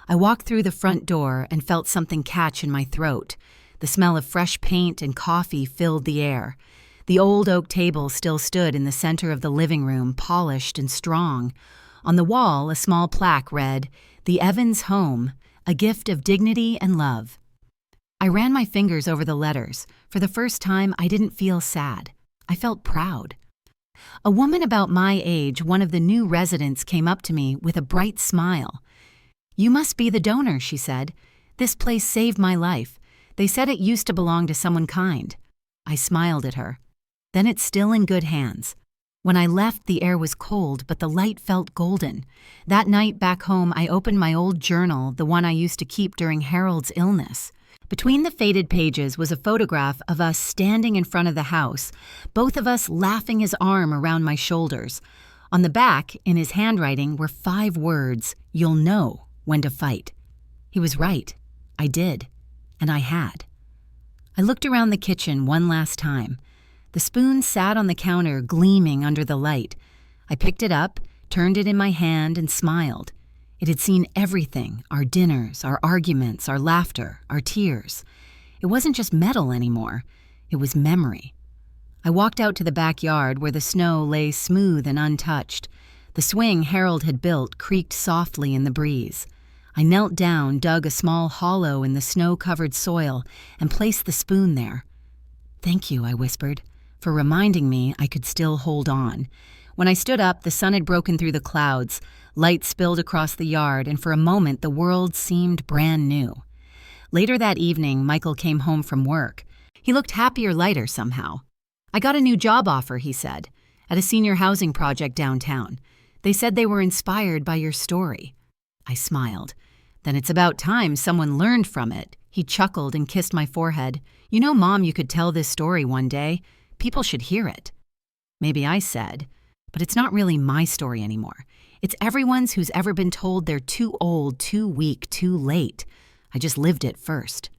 I walked through the front door and felt something catch in my throat. The smell of fresh paint and coffee filled the air. The old oak table still stood in the center of the living room, polished and strong. On the wall, a small plaque read, "The Evans Home, a gift of dignity and love." I ran my fingers over the letters. For the first time, I didn't feel sad. I felt proud. A woman about my age, one of the new residents, came up to me with a bright smile. "You must be the donor," she said. "This place saved my life. They said it used to belong to someone kind." I smiled at her. "Then it's still in good hands." When I left, the air was cold, but the light felt golden. That night back home, I opened my old journal, the one I used to keep during Harold's illness. Between the faded pages was a photograph of us standing in front of the house, both of us laughing, his arm around my shoulders. On the back, in his handwriting, were 5 words: "You'll know when to fight." He was right. I did. And I had. I looked around the kitchen one last time. The spoon sat on the counter, gleaming under the light. I picked it up, turned it in my hand, and smiled. It had seen everything: our dinners, our arguments, our laughter, our tears. It wasn't just metal anymore. It was memory. I walked out to the backyard where the snow lay smooth and untouched. The swing Harold had built creaked softly in the breeze. I knelt down, dug a small hollow in the snow-covered soil, and placed the spoon there. "Thank you," I whispered, for reminding me I could still hold on. When I stood up, the sun had broken through the clouds. Light spilled across the yard, and for a moment the world seemed brand new. Later that evening, Michael came home from work. He looked happier, lighter somehow. "I got a new job offer," he said, "at a senior housing project downtown. They said they were inspired by your story." I smiled. "Then it's about time someone learned from it." He chuckled and kissed my forehead. "You know, Mom, you could tell this story one day. People should hear it." Maybe I said, "But it's not really my story anymore. It's everyone's who's ever been told they're too old, too weak, too late. I just lived it first."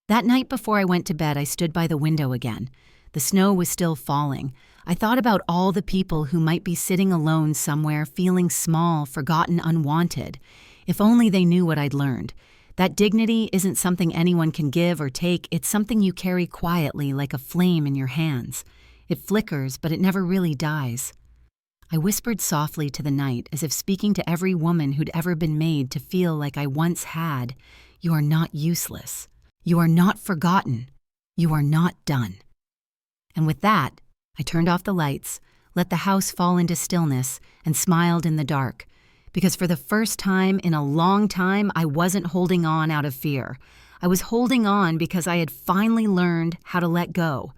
That night before I went to bed, I stood by the window again. The snow was still falling. I thought about all the people who might be sitting alone somewhere, feeling small, forgotten, unwanted. If only they knew what I'd learned. That dignity isn't something anyone can give or take. It's something you carry quietly, like a flame in your hands. It flickers, but it never really dies. I whispered softly to the night, as if speaking to every woman who'd ever been made to feel like I once had. You are not useless. You are not forgotten. You are not done. And with that, I turned off the lights, let the house fall into stillness, and smiled in the dark. Because for the first time in a long time, I wasn't holding on out of fear. I was holding on because I had finally learned how to let go.